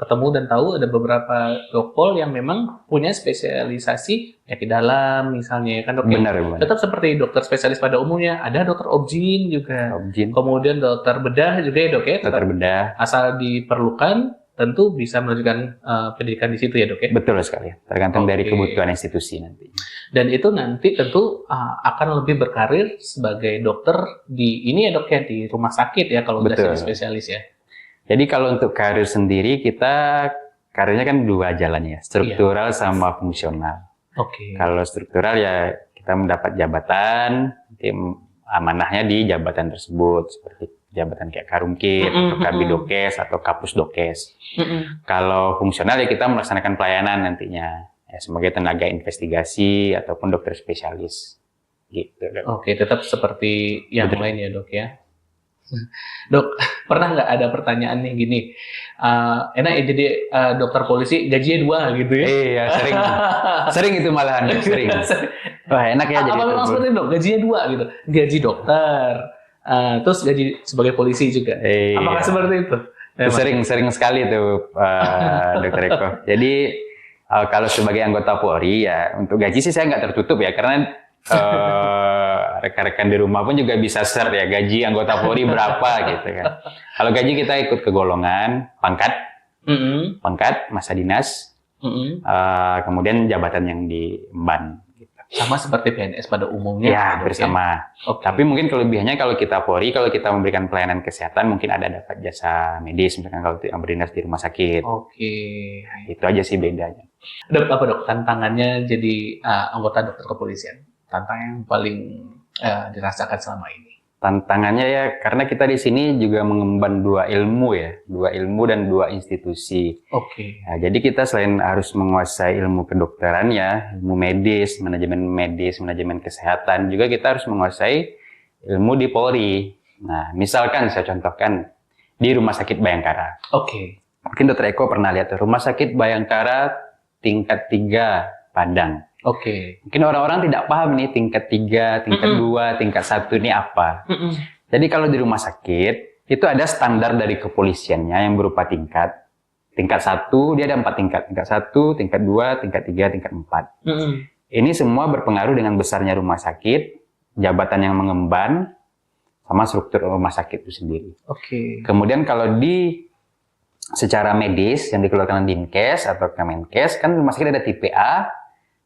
Speaker 2: ketemu dan tahu ada beberapa dokpol yang memang punya spesialisasi penyakit dalam misalnya ya kan, Dok.
Speaker 1: Benar.
Speaker 2: Tetap seperti dokter spesialis pada umumnya, ada dokter objin juga.
Speaker 1: Objin.
Speaker 2: Kemudian dokter bedah juga ya, Dok ya.
Speaker 1: Dokter bedah.
Speaker 2: Asal diperlukan tentu bisa melanjutkan pendidikan di situ ya, Dok ya.
Speaker 1: Betul sekali. Tergantung dari kebutuhan institusi nanti.
Speaker 2: Dan itu nanti tentu akan lebih berkarir sebagai dokter di ini ya, Dok ya, di rumah sakit ya kalau udah jadi spesialis ya.
Speaker 1: Jadi kalau untuk karir sendiri kita karirnya kan dua jalannya, struktural sama fungsional.
Speaker 2: Oke.
Speaker 1: Kalau struktural ya kita mendapat jabatan, nanti amanahnya di jabatan tersebut seperti jabatan kayak Karumkit, atau Kabidokes atau Kapusdokes. Kalau fungsional ya kita melaksanakan pelayanan nantinya ya, sebagai tenaga investigasi ataupun dokter spesialis. Gitu.
Speaker 2: Oke, tetap seperti yang lain ya dok ya. Dok, pernah nggak ada pertanyaan nih gini, enak ya jadi dokter polisi gajinya 2 gitu ya?
Speaker 1: Iya, sering itu malahan, sering. Wah enak ya jadi.
Speaker 2: Apa memang seperti itu dok, gajinya 2 gitu, gaji dokter, terus gaji sebagai polisi juga.
Speaker 1: Iya.
Speaker 2: Apakah seperti itu?
Speaker 1: Sering sekali tuh, Dokter Eko. Jadi kalau sebagai anggota Polri ya untuk gaji sih saya nggak tertutup ya, karena rekan-rekan di rumah pun juga bisa share ya gaji anggota Polri berapa gitu kan. Kalau gaji kita ikut ke golongan, pangkat, masa dinas, kemudian jabatan yang diemban. Gitu.
Speaker 2: Sama seperti PNS pada umumnya.
Speaker 1: Ya, bersama. Okay. Tapi mungkin kelebihannya kalau kita Polri, kalau kita memberikan pelayanan kesehatan mungkin ada dapat jasa medis, misalkan kalau yang berdinas di rumah sakit.
Speaker 2: Oke.
Speaker 1: Itu aja sih bedanya.
Speaker 2: Dok, apa dok tantangannya jadi anggota dokter kepolisian? Tantangan yang paling dirasakan selama ini?
Speaker 1: Tantangannya ya karena kita di sini juga mengemban 2 ilmu ya, 2 ilmu dan 2 institusi.
Speaker 2: Oke.
Speaker 1: Nah, jadi kita selain harus menguasai ilmu kedokteran ya, ilmu medis, manajemen kesehatan, juga kita harus menguasai ilmu di Polri. Nah, misalkan saya contohkan di Rumah Sakit Bayangkara.
Speaker 2: Oke.
Speaker 1: Mungkin Dr. Eko pernah lihat Rumah Sakit Bayangkara tingkat 3 Padang.
Speaker 2: Oke.
Speaker 1: Mungkin orang-orang tidak paham nih tingkat 3, tingkat 2, tingkat 1 ini apa. Jadi kalau di rumah sakit, itu ada standar dari kepolisiannya yang berupa tingkat. Tingkat 1, dia ada 4 tingkat. Tingkat 1, tingkat 2, tingkat 3, tingkat 4. Ini semua berpengaruh dengan besarnya rumah sakit, jabatan yang mengemban, sama struktur rumah sakit itu sendiri.
Speaker 2: Oke.
Speaker 1: Kemudian kalau di secara medis, yang dikeluarkan Dinkes atau Kemenkes, kan rumah sakit ada tipe A,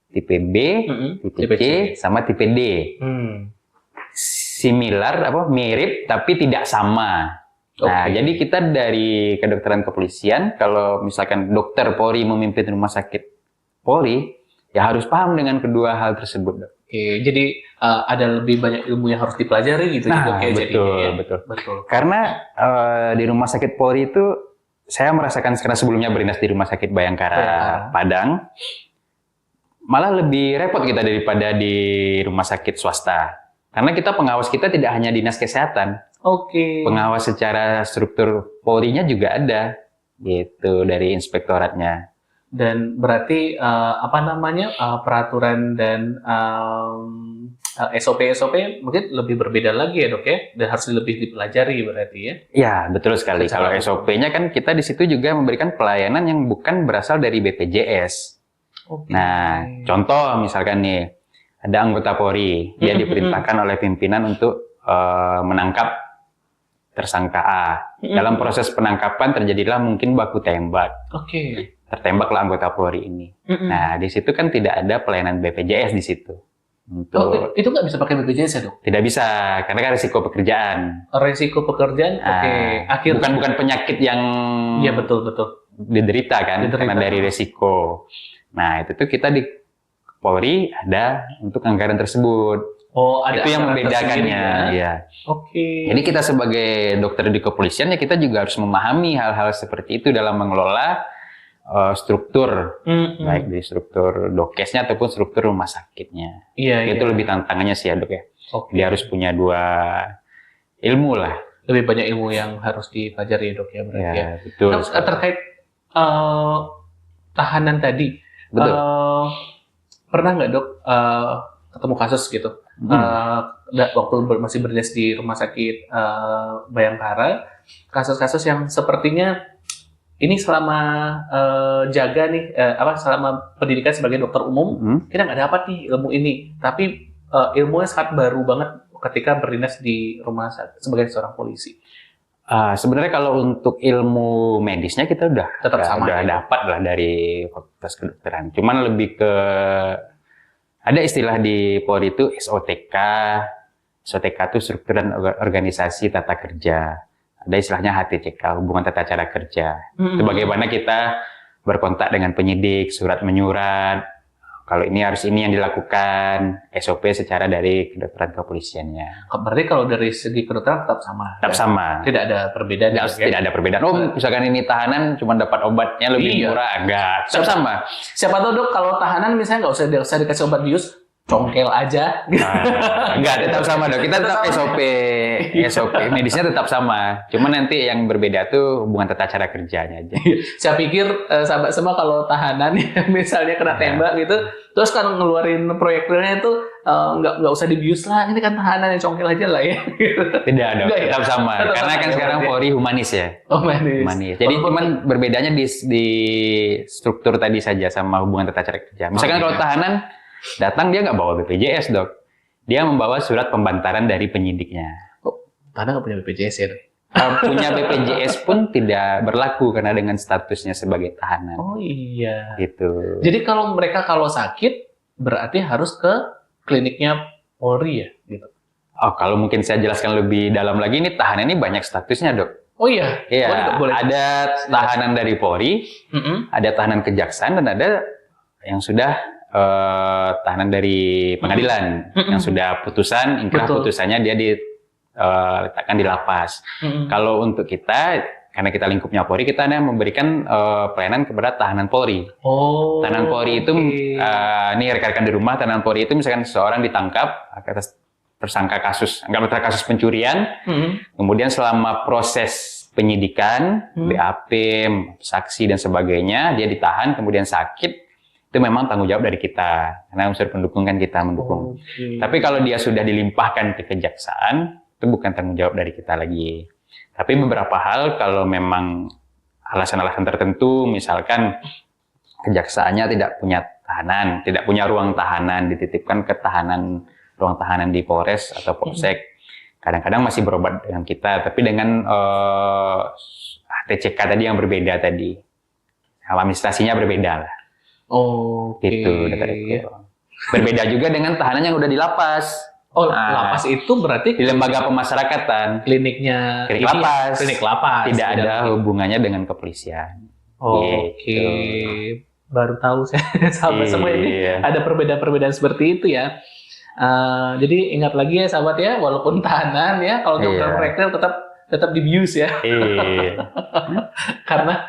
Speaker 1: tipe B, tipe C, sama tipe D. Similar, mirip, tapi tidak sama. Nah, jadi kita dari kedokteran kepolisian, kalau misalkan dokter Polri memimpin rumah sakit Polri, ya harus paham dengan kedua hal tersebut.
Speaker 2: Oke, jadi ada lebih banyak ilmu yang harus dipelajari gitu.
Speaker 1: Nah, betul. Karena di rumah sakit Polri itu, saya merasakan karena sebelumnya berdinas di Rumah Sakit Bayangkara Padang, malah lebih repot kita daripada di rumah sakit swasta. Karena pengawas kita tidak hanya dinas kesehatan.
Speaker 2: Oke.
Speaker 1: Pengawas secara struktur Polri-nya juga ada, gitu, dari inspektoratnya.
Speaker 2: Dan berarti peraturan dan SOP mungkin lebih berbeda lagi ya dok ya, dan harus lebih dipelajari berarti ya?
Speaker 1: Ya betul sekali. Kalau SOP-nya kan kita di situ juga memberikan pelayanan yang bukan berasal dari BPJS. Okay. Nah, contoh misalkan nih, ada anggota Polri, dia diperintahkan oleh pimpinan untuk menangkap tersangka A. Dalam proses penangkapan terjadilah mungkin baku tembak.
Speaker 2: Oke.
Speaker 1: Tertembaklah anggota Polri ini. Nah, di situ kan tidak ada pelayanan BPJS di situ.
Speaker 2: Itu nggak bisa pakai BPJS ya dok?
Speaker 1: Tidak bisa, karena kan risiko pekerjaan.
Speaker 2: Risiko pekerjaan,
Speaker 1: bukan penyakit yang
Speaker 2: betul
Speaker 1: diderita kan, karena dari risiko. Nah, itu tuh kita di Polri ada untuk anggaran tersebut.
Speaker 2: Oh, ada
Speaker 1: itu yang membedakannya, ya.
Speaker 2: Oke.
Speaker 1: Jadi kita sebagai dokter di kepolisian ya kita juga harus memahami hal-hal seperti itu dalam mengelola struktur, baik di struktur dokesnya ataupun struktur rumah sakitnya. Itu lebih tantangannya sih ya dok ya. Okay. Dia harus punya 2 ilmu lah.
Speaker 2: Lebih banyak ilmu yang harus dipelajari ya dok ya berarti ya.
Speaker 1: Betul.
Speaker 2: Nah, terkait tahanan tadi.
Speaker 1: Betul.
Speaker 2: Pernah nggak dok ketemu kasus gitu? Waktu masih berdinas di rumah sakit Bayangkara, kasus-kasus yang sepertinya ini selama selama pendidikan sebagai dokter umum, kita nggak dapat nih ilmu ini, tapi ilmunya sangat baru banget ketika berdinas di rumah sakit sebagai seorang polisi.
Speaker 1: Sebenarnya kalau untuk ilmu medisnya kita udah dapat lah dari fakultas kedokteran. Cuman lebih ke ada istilah di Polri itu SOTK. SOTK itu struktur dan organisasi tata kerja. Ada istilahnya HTCK, hubungan tata cara kerja. Itu bagaimana kita berkontak dengan penyidik, surat menyurat. Kalau ini harus ini yang dilakukan, SOP secara dari kedokteran kepolisiannya.
Speaker 2: Berarti kalau dari segi kedokteran tetap sama?
Speaker 1: Tetap sama.
Speaker 2: Tidak ada perbedaan?
Speaker 1: Tidak ada perbedaan. Oh, misalkan ini tahanan cuma dapat obatnya lebih murah. Enggak, tetap sama.
Speaker 2: Siapa tahu dok, kalau tahanan misalnya nggak usah dikasih obat bius, congkel aja.
Speaker 1: Enggak, tetap sama dok. Kita tetap SOP medisnya tetap sama. Cuma nanti yang berbeda tuh hubungan tata cara kerjanya aja.
Speaker 2: Saya pikir sahabat semua kalau tahanan misalnya kena tembak gitu, terus kan ngeluarin proyektilnya itu nggak usah dibius lah. Ini kan tahanan yang congkel aja lah ya.
Speaker 1: Tidak dok, tetap sama. Karena kan sekarang Polri humanis ya.
Speaker 2: Oh, humanis.
Speaker 1: Jadi cuman berbedanya di struktur tadi saja sama hubungan tata cara kerja. Misalkan kalau tahanan datang dia nggak bawa BPJS dok, dia membawa surat pembantaran dari penyidiknya.
Speaker 2: Oh, karena nggak punya BPJS ya?
Speaker 1: Punya BPJS pun tidak berlaku karena dengan statusnya sebagai tahanan.
Speaker 2: Oh iya.
Speaker 1: Gitu.
Speaker 2: Jadi kalau mereka sakit berarti harus ke kliniknya Polri ya, gitu.
Speaker 1: Oh kalau mungkin saya jelaskan lebih dalam lagi, ini tahanan ini banyak statusnya dok.
Speaker 2: Oh iya.
Speaker 1: Iya. Ada tahanan dari Polri, ada tahanan kejaksaan dan ada yang sudah tahanan dari pengadilan yang sudah putusan, ingkrah putusannya dia diletakkan di lapas. Kalau untuk kita, karena kita lingkupnya Polri, kita hanya memberikan pelayanan kepada tahanan Polri.
Speaker 2: Oh.
Speaker 1: Tahanan Polri itu, ini rekan-rekan di rumah, tahanan Polri itu misalkan seseorang ditangkap atas tersangka kasus, anggaplah kasus pencurian, kemudian selama proses penyidikan, BAP, saksi dan sebagainya, dia ditahan, kemudian sakit. Itu memang tanggung jawab dari kita, karena unsur pendukung kan kita mendukung. Tapi kalau dia sudah dilimpahkan ke kejaksaan, itu bukan tanggung jawab dari kita lagi. Tapi beberapa hal kalau memang alasan-alasan tertentu, misalkan kejaksaannya tidak punya tahanan, tidak punya ruang tahanan, dititipkan ke ruang tahanan di Polres atau Polsek, kadang-kadang masih berobat dengan kita, tapi dengan TCK tadi yang berbeda tadi, administrasinya berbeda lah.
Speaker 2: Oh,
Speaker 1: gitu. Berbeda juga dengan tahanan yang udah di lapas.
Speaker 2: Oh, lapas itu berarti
Speaker 1: di lembaga pemasyarakatan.
Speaker 2: Klinik
Speaker 1: lapas.
Speaker 2: Klinik lapas.
Speaker 1: Tidak ada hubungannya dengan kepolisian.
Speaker 2: Oke. Baru tahu saya sahabat semua ini ada perbedaan-perbedaan seperti itu ya. Jadi ingat lagi ya sahabat ya, walaupun tahanan ya, kalau dokter proyektil tetap dibius ya. Karena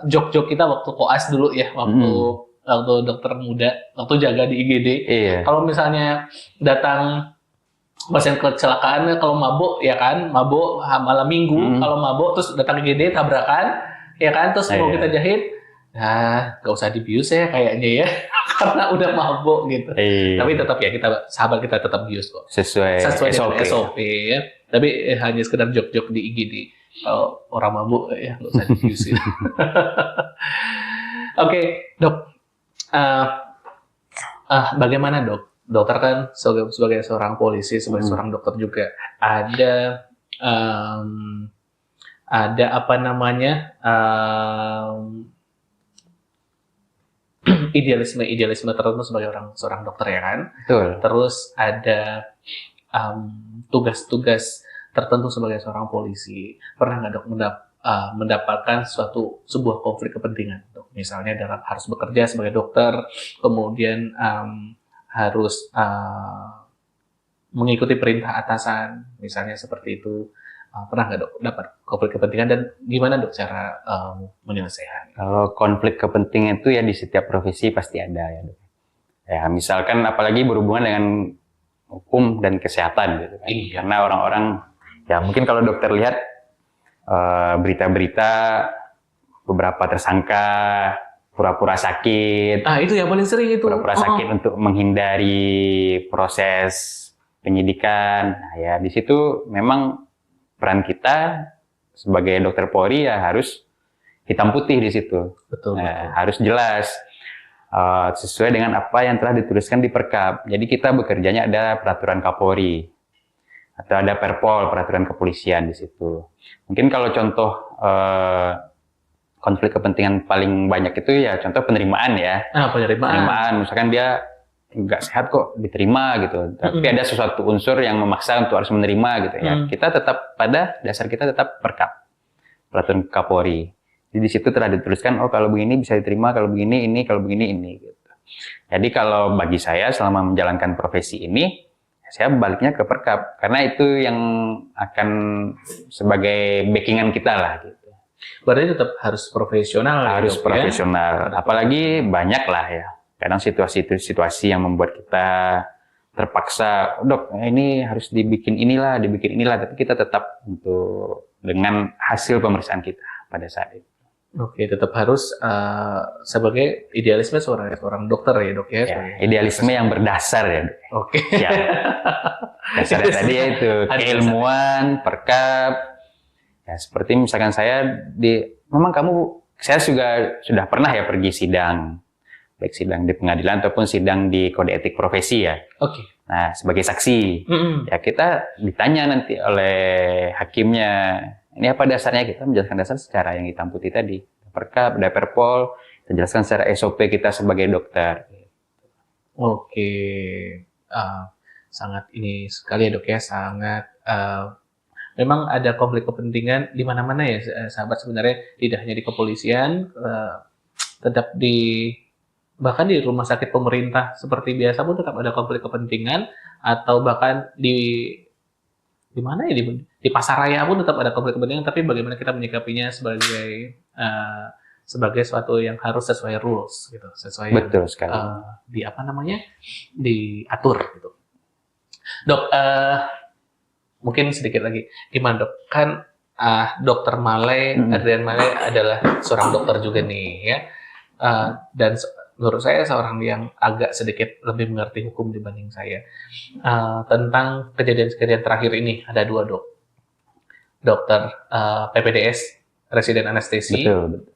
Speaker 2: jok-jok kita waktu koas dulu ya, waktu dokter muda, waktu jaga di IGD. Kalau misalnya datang pasien kecelakaan, kalau mabuk ya kan, mabuk malam minggu, kalau mabuk terus datang IGD tabrakan, ya kan, terus mau kita jahit, nah nggak usah dibius ya kayaknya ya. Karena udah mabuk gitu. Tapi tetap ya sahabat kita tetap bius kok. Sesuai SOP ya. Tapi hanya sekedar jok-jok di IGD. Kalau orang mabuk ya nggak usah dibius gitu. Oke, dok. Bagaimana dok? Dokter kan sebagai seorang polisi, sebagai seorang dokter juga ada apa namanya? idealisme tertentu sebagai seorang dokter ya kan.
Speaker 1: Betul.
Speaker 2: Terus ada tugas-tugas tertentu sebagai seorang polisi. Pernah nggak dok mendapatkan sebuah konflik kepentingan, dok? Misalnya harus bekerja sebagai dokter, kemudian harus mengikuti perintah atasan, misalnya seperti itu. Pernah nggak dok dapat konflik kepentingan dan gimana dok cara menyelesaikan?
Speaker 1: Kalau konflik kepentingan itu ya di setiap profesi pasti ada ya dok. Ya misalkan apalagi berhubungan dengan hukum dan kesehatan gitu kan. Karena orang-orang ya mungkin kalau dokter lihat berita-berita beberapa tersangka pura-pura sakit.
Speaker 2: Itu yang paling sering itu.
Speaker 1: Pura-pura sakit untuk menghindari proses penyidikan. Nah, ya di situ memang peran kita sebagai dokter Polri ya harus hitam putih di situ.
Speaker 2: Betul.
Speaker 1: Harus jelas sesuai dengan apa yang telah dituliskan di Perkap. Jadi kita bekerjanya ada peraturan Kapolri atau ada Perpol, peraturan kepolisian di situ. Mungkin kalau contoh konflik kepentingan paling banyak itu ya contoh penerimaan ya. Penerimaan, misalkan dia nggak sehat kok diterima gitu, tapi ada sesuatu unsur yang memaksa untuk harus menerima gitu ya. Kita tetap pada dasar kita tetap Perkap, peraturan Kapolri. Di situ telah dituliskan, oh kalau begini bisa diterima, kalau begini ini, kalau begini ini. Gitu. Jadi kalau bagi saya selama menjalankan profesi ini, saya baliknya ke Perkap karena itu yang akan sebagai backingan kita lah. Gitu.
Speaker 2: Berarti tetap harus profesional.
Speaker 1: Harus
Speaker 2: Dok,
Speaker 1: profesional, apalagi banyak lah ya. Kadang situasi yang membuat kita terpaksa, dok ini harus dibikin inilah, tapi kita tetap untuk dengan hasil pemeriksaan kita pada saat itu.
Speaker 2: Oke, tetap harus sebagai idealisme seorang dokter ya dok ya.
Speaker 1: Idealisme yang berdasar ya. Dok.
Speaker 2: Oke.
Speaker 1: Ya. Dasarnya tadi ya itu keilmuan, Perkap. Ya seperti misalkan saya saya sudah pernah ya pergi sidang, baik sidang di pengadilan ataupun sidang di kode etik profesi ya.
Speaker 2: Oke.
Speaker 1: Nah sebagai saksi, ya kita ditanya nanti oleh hakimnya. Ini apa dasarnya? Kita menjelaskan dasar secara yang hitam putih tadi. Perkap, ada Perpol, kita jelaskan secara SOP kita sebagai dokter.
Speaker 2: Oke, sangat ini sekali ya dok ya, sangat memang ada konflik kepentingan di mana-mana ya sahabat sebenarnya, tidak hanya di kepolisian, tetap bahkan di rumah sakit pemerintah seperti biasa pun tetap ada konflik kepentingan, atau bahkan di mana ya di pasaraya pun tetap ada konflik kepentingan, tapi bagaimana kita menyikapinya sebagai suatu yang harus sesuai rules gitu, sesuai
Speaker 1: betul sekali.
Speaker 2: Diatur gitu. Dok, mungkin sedikit lagi gimana dok, kan dokter Male, Adrian Male adalah seorang dokter juga nih ya, dan menurut saya seorang yang agak sedikit lebih mengerti hukum dibanding saya. Tentang kejadian-kejadian terakhir ini ada 2 dok. Dokter PPDS, residen anestesi, betul.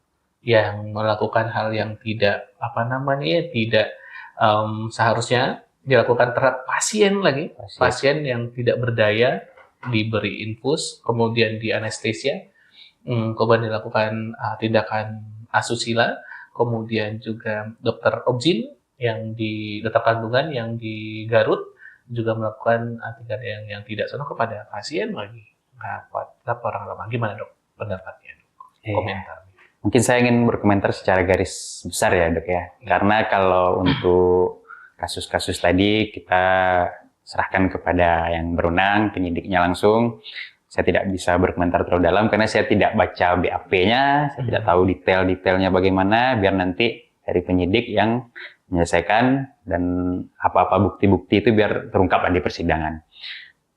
Speaker 2: Yang melakukan hal yang tidak seharusnya dilakukan terhadap pasien yang tidak berdaya, diberi infus, kemudian di anestesia, kemudian dilakukan tindakan asusila. Kemudian juga dokter Objin dokter kandungan yang di Garut juga melakukan tindakan yang tidak senonoh kepada pasien lagi. Orang lama. Gimana dok pendapatnya? Komentar.
Speaker 1: Mungkin saya ingin berkomentar secara garis besar ya dok ya. Karena kalau untuk kasus-kasus tadi kita serahkan kepada yang berwenang, penyidiknya langsung. Saya tidak bisa berkomentar terlalu dalam karena saya tidak baca BAP-nya, saya tidak tahu detail-detailnya bagaimana, biar nanti dari penyidik yang menyelesaikan dan apa-apa bukti-bukti itu biar terungkap di persidangan.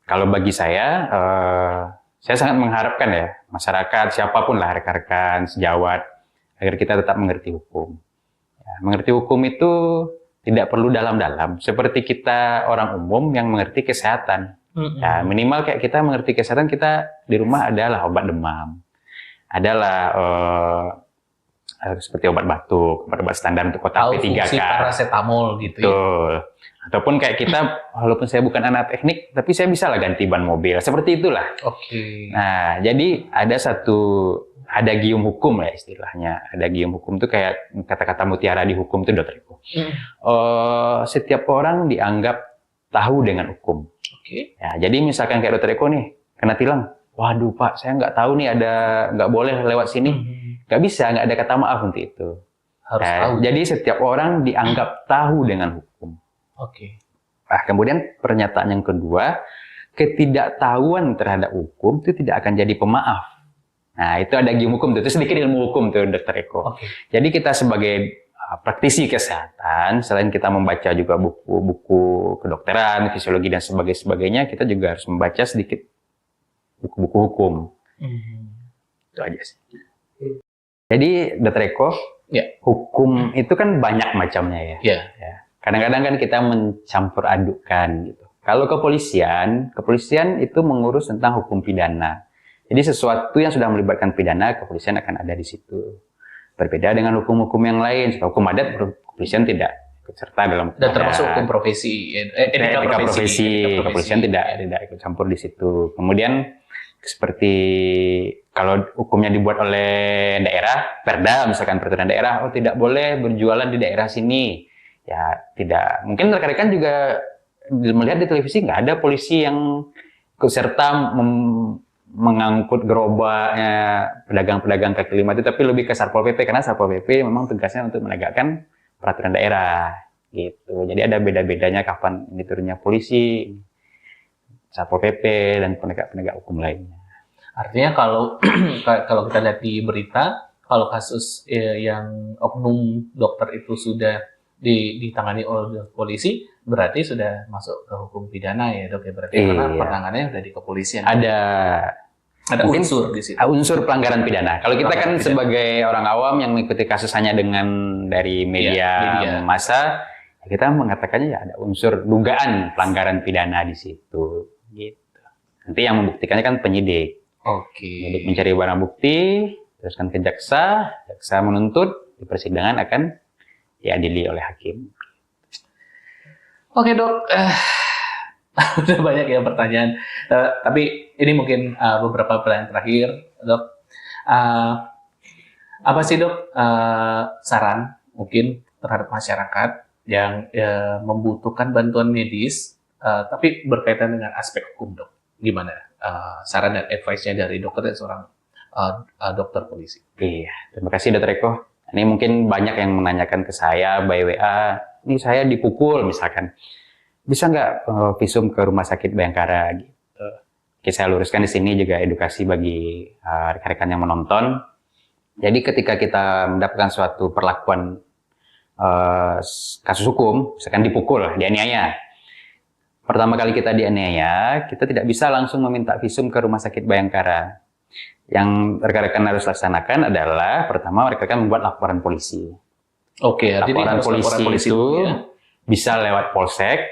Speaker 1: Kalau bagi saya sangat mengharapkan ya masyarakat, siapapun lah, rekan-rekan, sejawat, agar kita tetap mengerti hukum. Ya, mengerti hukum itu tidak perlu dalam-dalam, seperti kita orang umum yang mengerti kesehatan. Ya, minimal kayak kita mengerti kesehatan, kita di rumah adalah obat demam, adalah seperti obat batuk, obat standar untuk kotak P3K.
Speaker 2: Fungsi paracetamol gitu.
Speaker 1: Betul. Ya. Ataupun kayak kita, walaupun saya bukan anak teknik, tapi saya bisa lah ganti ban mobil, seperti itulah.
Speaker 2: Oke.
Speaker 1: Nah, jadi ada gium hukum lah istilahnya. Ada gium hukum itu kayak kata-kata mutiara di hukum itu Dr. Eko. Setiap orang dianggap tahu dengan hukum. Ya, jadi misalkan kayak Dr. Eko nih, kena tilang. Waduh Pak, saya nggak tahu nih nggak boleh lewat sini. Nggak bisa, nggak ada kata maaf untuk itu.
Speaker 2: Harus tahu.
Speaker 1: Jadi setiap orang dianggap tahu dengan hukum. Nah, kemudian pernyataan yang kedua, ketidaktahuan terhadap hukum itu tidak akan jadi pemaaf. Nah, itu ada gium hukum, itu sedikit ilmu hukum tuh Dr. Eko. Jadi kita sebagai praktisi kesehatan, selain kita membaca juga buku-buku kedokteran, fisiologi dan sebagainya, kita juga harus membaca sedikit buku-buku hukum. Itu aja sih. Jadi Dr. Eko, hukum itu kan banyak macamnya ya. Kadang-kadang kan kita mencampur adukkan gitu. Kalau kepolisian itu mengurus tentang hukum pidana. Jadi sesuatu yang sudah melibatkan pidana, kepolisian akan ada di situ. Berbeda dengan hukum-hukum yang lain. Hukum adat, kepolisian tidak ikut serta dalam.
Speaker 2: Dan termasuk hukum profesi, etika profesi.
Speaker 1: Kepolisian tidak ikut campur di situ. Kemudian seperti kalau hukumnya dibuat oleh daerah, Perda misalkan peraturan daerah, tidak boleh berjualan di daerah sini. Ya tidak. Mungkin rekan-rekan juga melihat di televisi nggak ada polisi yang ikut serta mengangkut gerobaknya pedagang-pedagang kaki lima itu, tapi lebih ke Satpol PP, karena Satpol PP memang tugasnya untuk menegakkan peraturan daerah gitu. Jadi ada beda-bedanya kapan ini turunnya polisi, Satpol PP, dan penegak-penegak hukum lainnya.
Speaker 2: Artinya kalau kalau kita lihat di berita, kalau kasus yang oknum dokter itu sudah ditangani oleh polisi, berarti sudah masuk ke hukum pidana ya dok ya, berarti karena penanganannya sudah di kepolisian. Ada
Speaker 1: mungkin
Speaker 2: unsur di situ.
Speaker 1: Unsur pelanggaran pidana. Kalau kita kan sebagai orang awam yang mengikuti kasus hanya dengan dari media massa, kita mengatakannya ya ada unsur dugaan pelanggaran pidana di situ. Gitu. Nanti yang membuktikannya kan penyidik. Penyidik mencari barang bukti, teruskan ke jaksa, jaksa menuntut, di persidangan akan diadili oleh hakim.
Speaker 2: Oke dok, udah banyak ya pertanyaan, tapi ini mungkin beberapa pertanyaan terakhir dok. Apa sih dok saran mungkin terhadap masyarakat yang membutuhkan bantuan medis, tapi berkaitan dengan aspek hukum dok? Gimana saran dan advice-nya dari dokter dan seorang dokter polisi?
Speaker 1: Iya, terima kasih Dr. Eko. Ini mungkin banyak yang menanyakan ke saya by WA, ini saya dipukul misalkan, bisa nggak visum ke Rumah Sakit Bayangkara gitu. Oke, saya luruskan di sini juga edukasi bagi rekan-rekan yang menonton. Jadi ketika kita mendapatkan suatu perlakuan kasus hukum, misalkan dipukul, dianiaya. Pertama kali kita dianiaya, kita tidak bisa langsung meminta visum ke Rumah Sakit Bayangkara. Yang rekan-rekan harus laksanakan adalah pertama rekan-rekan membuat laporan polisi.
Speaker 2: Oke,
Speaker 1: laporan polisi itu ya? Bisa lewat Polsek,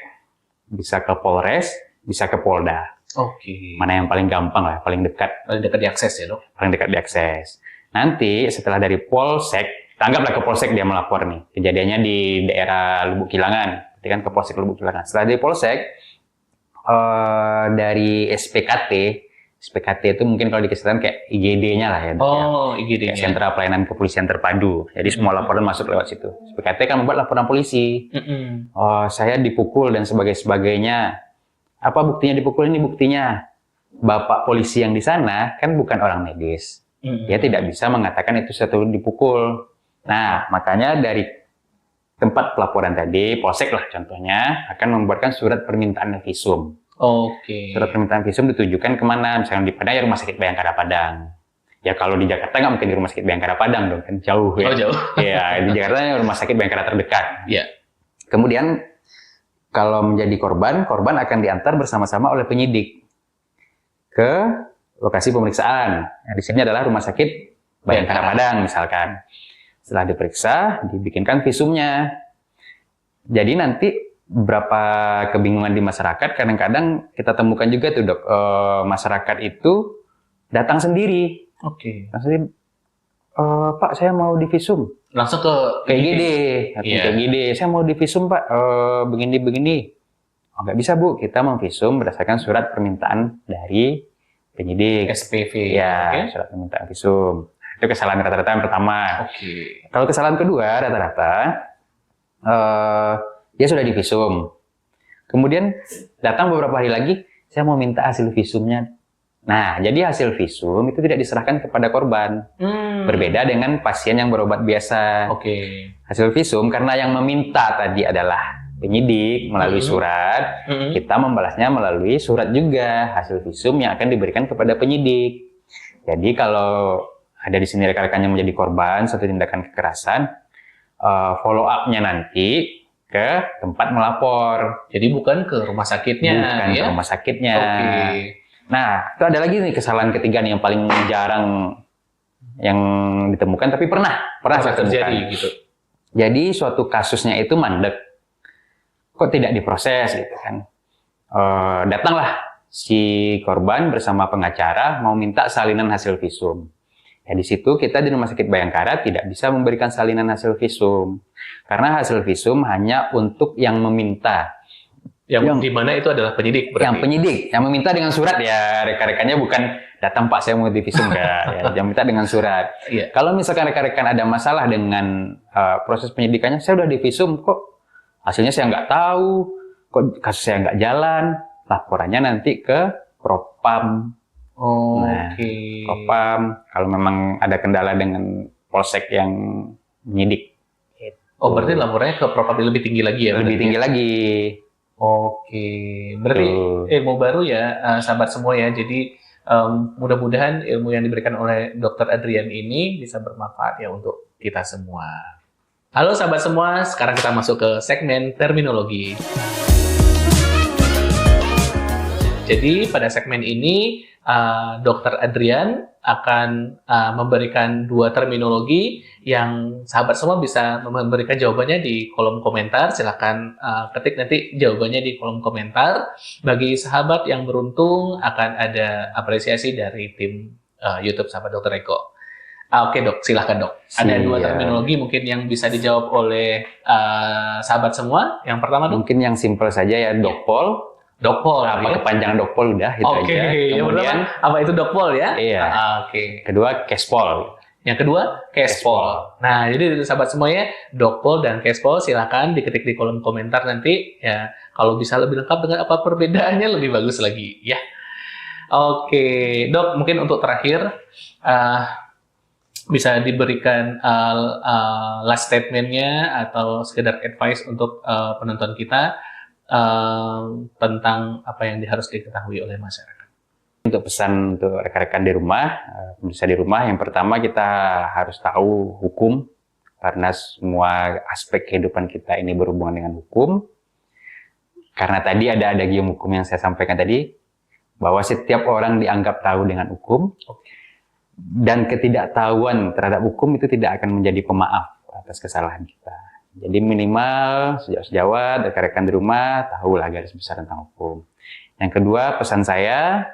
Speaker 1: bisa ke Polres, bisa ke Polda.
Speaker 2: Oke.
Speaker 1: Mana yang paling gampang lah, paling dekat.
Speaker 2: Paling dekat diakses ya dok?
Speaker 1: Paling dekat diakses. Nanti setelah dari Polsek, tanggaplah ke Polsek dia melapor nih. Kejadiannya di daerah Lubuk Kilangan. Nanti kan ke Polsek Lubuk Kilangan. Setelah dari Polsek, dari SPKT itu mungkin kalau di kesehatan kayak IGD-nya lah ya.
Speaker 2: IGD-nya.
Speaker 1: Sentra Pelayanan Kepolisian Terpadu. Jadi semua laporan masuk lewat situ. SPKT kan membuat laporan polisi. Saya dipukul dan sebagainya. Apa buktinya dipukul? Ini buktinya. Bapak polisi yang di sana kan bukan orang medis. Dia tidak bisa mengatakan itu satu dipukul. Nah, makanya dari tempat pelaporan tadi, Polsek lah contohnya, akan membuatkan surat permintaan visum. Surat permintaan visum ditujukan kemana? Misalnya di Padang ya Rumah Sakit Bayangkara Padang. Ya kalau di Jakarta nggak mungkin di Rumah Sakit Bayangkara Padang dong, kan jauh ya.
Speaker 2: Jauh.
Speaker 1: Ya di Jakarta Rumah Sakit Bayangkara terdekat.
Speaker 2: Iya.
Speaker 1: Kemudian kalau menjadi korban akan diantar bersama-sama oleh penyidik ke lokasi pemeriksaan. Nah, di sini adalah Rumah Sakit Bayangkara Padang misalkan. Setelah diperiksa, dibikinkan visumnya. Jadi nanti berapa kebingungan di masyarakat, kadang-kadang kita temukan juga tuh dok, masyarakat itu datang sendiri. Langsung, Pak saya mau divisum.
Speaker 2: Langsung ke
Speaker 1: IGD. Ke IGD, saya mau divisum Pak, begini. Nggak bisa Bu, kita memvisum berdasarkan surat permintaan dari penyidik.
Speaker 2: SPV.
Speaker 1: Ya, surat permintaan visum. Itu kesalahan rata-rata yang pertama. Kalau kesalahan kedua, rata-rata dia sudah divisum. Kemudian datang beberapa hari lagi, saya mau minta hasil visumnya. Nah, jadi hasil visum itu tidak diserahkan kepada korban. Berbeda dengan pasien yang berobat biasa. Hasil visum, karena yang meminta tadi adalah penyidik melalui surat, kita membalasnya melalui surat juga, hasil visum yang akan diberikan kepada penyidik. Jadi kalau ada di sini rekan-rekan yang menjadi korban suatu tindakan kekerasan, follow up-nya nanti ke tempat melapor.
Speaker 2: Jadi bukan ke rumah sakitnya.
Speaker 1: Bukan ke rumah sakitnya. Nah, itu ada lagi nih kesalahan ketiga nih yang paling jarang yang ditemukan, tapi pernah
Speaker 2: terjadi gitu.
Speaker 1: Jadi suatu kasusnya itu mandek, kok tidak diproses gitu kan. Datanglah si korban bersama pengacara mau minta salinan hasil visum. Ya, di situ kita di Rumah Sakit Bayangkara tidak bisa memberikan salinan hasil visum. Karena hasil visum hanya untuk yang meminta.
Speaker 2: Yang di mana itu adalah penyidik berarti?
Speaker 1: Yang penyidik, yang meminta dengan surat ya, rekan-rekannya bukan datang Pak saya mau divisum enggak, ya, yang minta dengan surat. Kalau misalkan rekan-rekan ada masalah dengan proses penyidikannya, saya udah divisum kok hasilnya saya nggak tahu, kok kasus saya nggak jalan, laporannya nanti ke Propam.
Speaker 2: Oke.
Speaker 1: Propam, kalau memang ada kendala dengan polsek yang menyidik.
Speaker 2: Oh, berarti laporannya ke Propam lebih tinggi lagi ya?
Speaker 1: Lebih tinggi lagi.
Speaker 2: Oke, berarti ilmu baru ya, sahabat semua ya. Jadi mudah-mudahan ilmu yang diberikan oleh Dr. Adrian ini bisa bermanfaat ya untuk kita semua. Halo sahabat semua, sekarang kita masuk ke segmen terminologi. Jadi pada segmen ini Dr. Adrian akan memberikan 2 terminologi yang sahabat semua bisa memberikan jawabannya di kolom komentar. Silahkan ketik nanti jawabannya di kolom komentar. Bagi sahabat yang beruntung akan ada apresiasi dari tim YouTube sahabat Dr. Eko. Oke dok, silahkan dok. Ada 2 terminologi mungkin yang bisa dijawab oleh sahabat semua. Yang pertama dok?
Speaker 1: Mungkin yang simple saja ya, dokpol.
Speaker 2: Dokpol,
Speaker 1: apa kepanjangan dokpol udah itu aja.
Speaker 2: Yang pertama apa itu dokpol ya?
Speaker 1: Iya. Kedua kespol.
Speaker 2: Yang kedua kespol. Nah, jadi sahabat semuanya, dokpol dan kespol silakan diketik di kolom komentar nanti ya. Kalau bisa lebih lengkap dengan apa perbedaannya lebih bagus lagi ya. Oke, dok, mungkin untuk terakhir bisa diberikan last statement-nya atau sekedar advice untuk penonton kita tentang apa yang harus diketahui oleh masyarakat.
Speaker 1: Untuk pesan untuk rekan-rekan di rumah, pemirsa di rumah, yang pertama kita harus tahu hukum, karena semua aspek kehidupan kita ini berhubungan dengan hukum. Karena tadi ada adagium hukum yang saya sampaikan tadi, bahwa setiap orang dianggap tahu dengan hukum, dan ketidaktahuan terhadap hukum itu tidak akan menjadi pemaaf atas kesalahan kita. Jadi minimal sejawat rekan-rekan di rumah tahulah garis besar tentang hukum. Yang kedua, pesan saya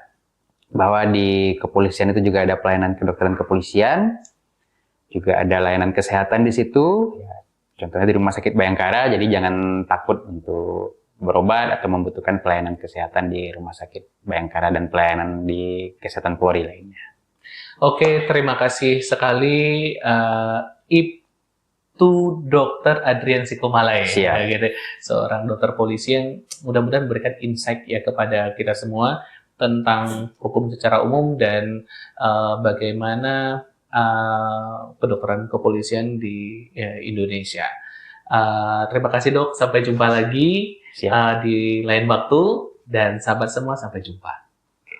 Speaker 1: bahwa di kepolisian itu juga ada pelayanan kedokteran kepolisian, juga ada layanan kesehatan di situ. Contohnya di Rumah Sakit Bayangkara, jadi jangan takut untuk berobat atau membutuhkan pelayanan kesehatan di Rumah Sakit Bayangkara dan pelayanan di kesehatan Polri lainnya.
Speaker 2: Oke, terima kasih sekali itu Dr. Adrian Sikomalai, ya, gitu. Seorang dokter polisi yang mudah-mudahan memberikan insight ya kepada kita semua tentang hukum secara umum dan bagaimana kedokteran kepolisian di Indonesia. Terima kasih dok, sampai jumpa lagi di lain waktu dan sahabat semua sampai jumpa. Okay.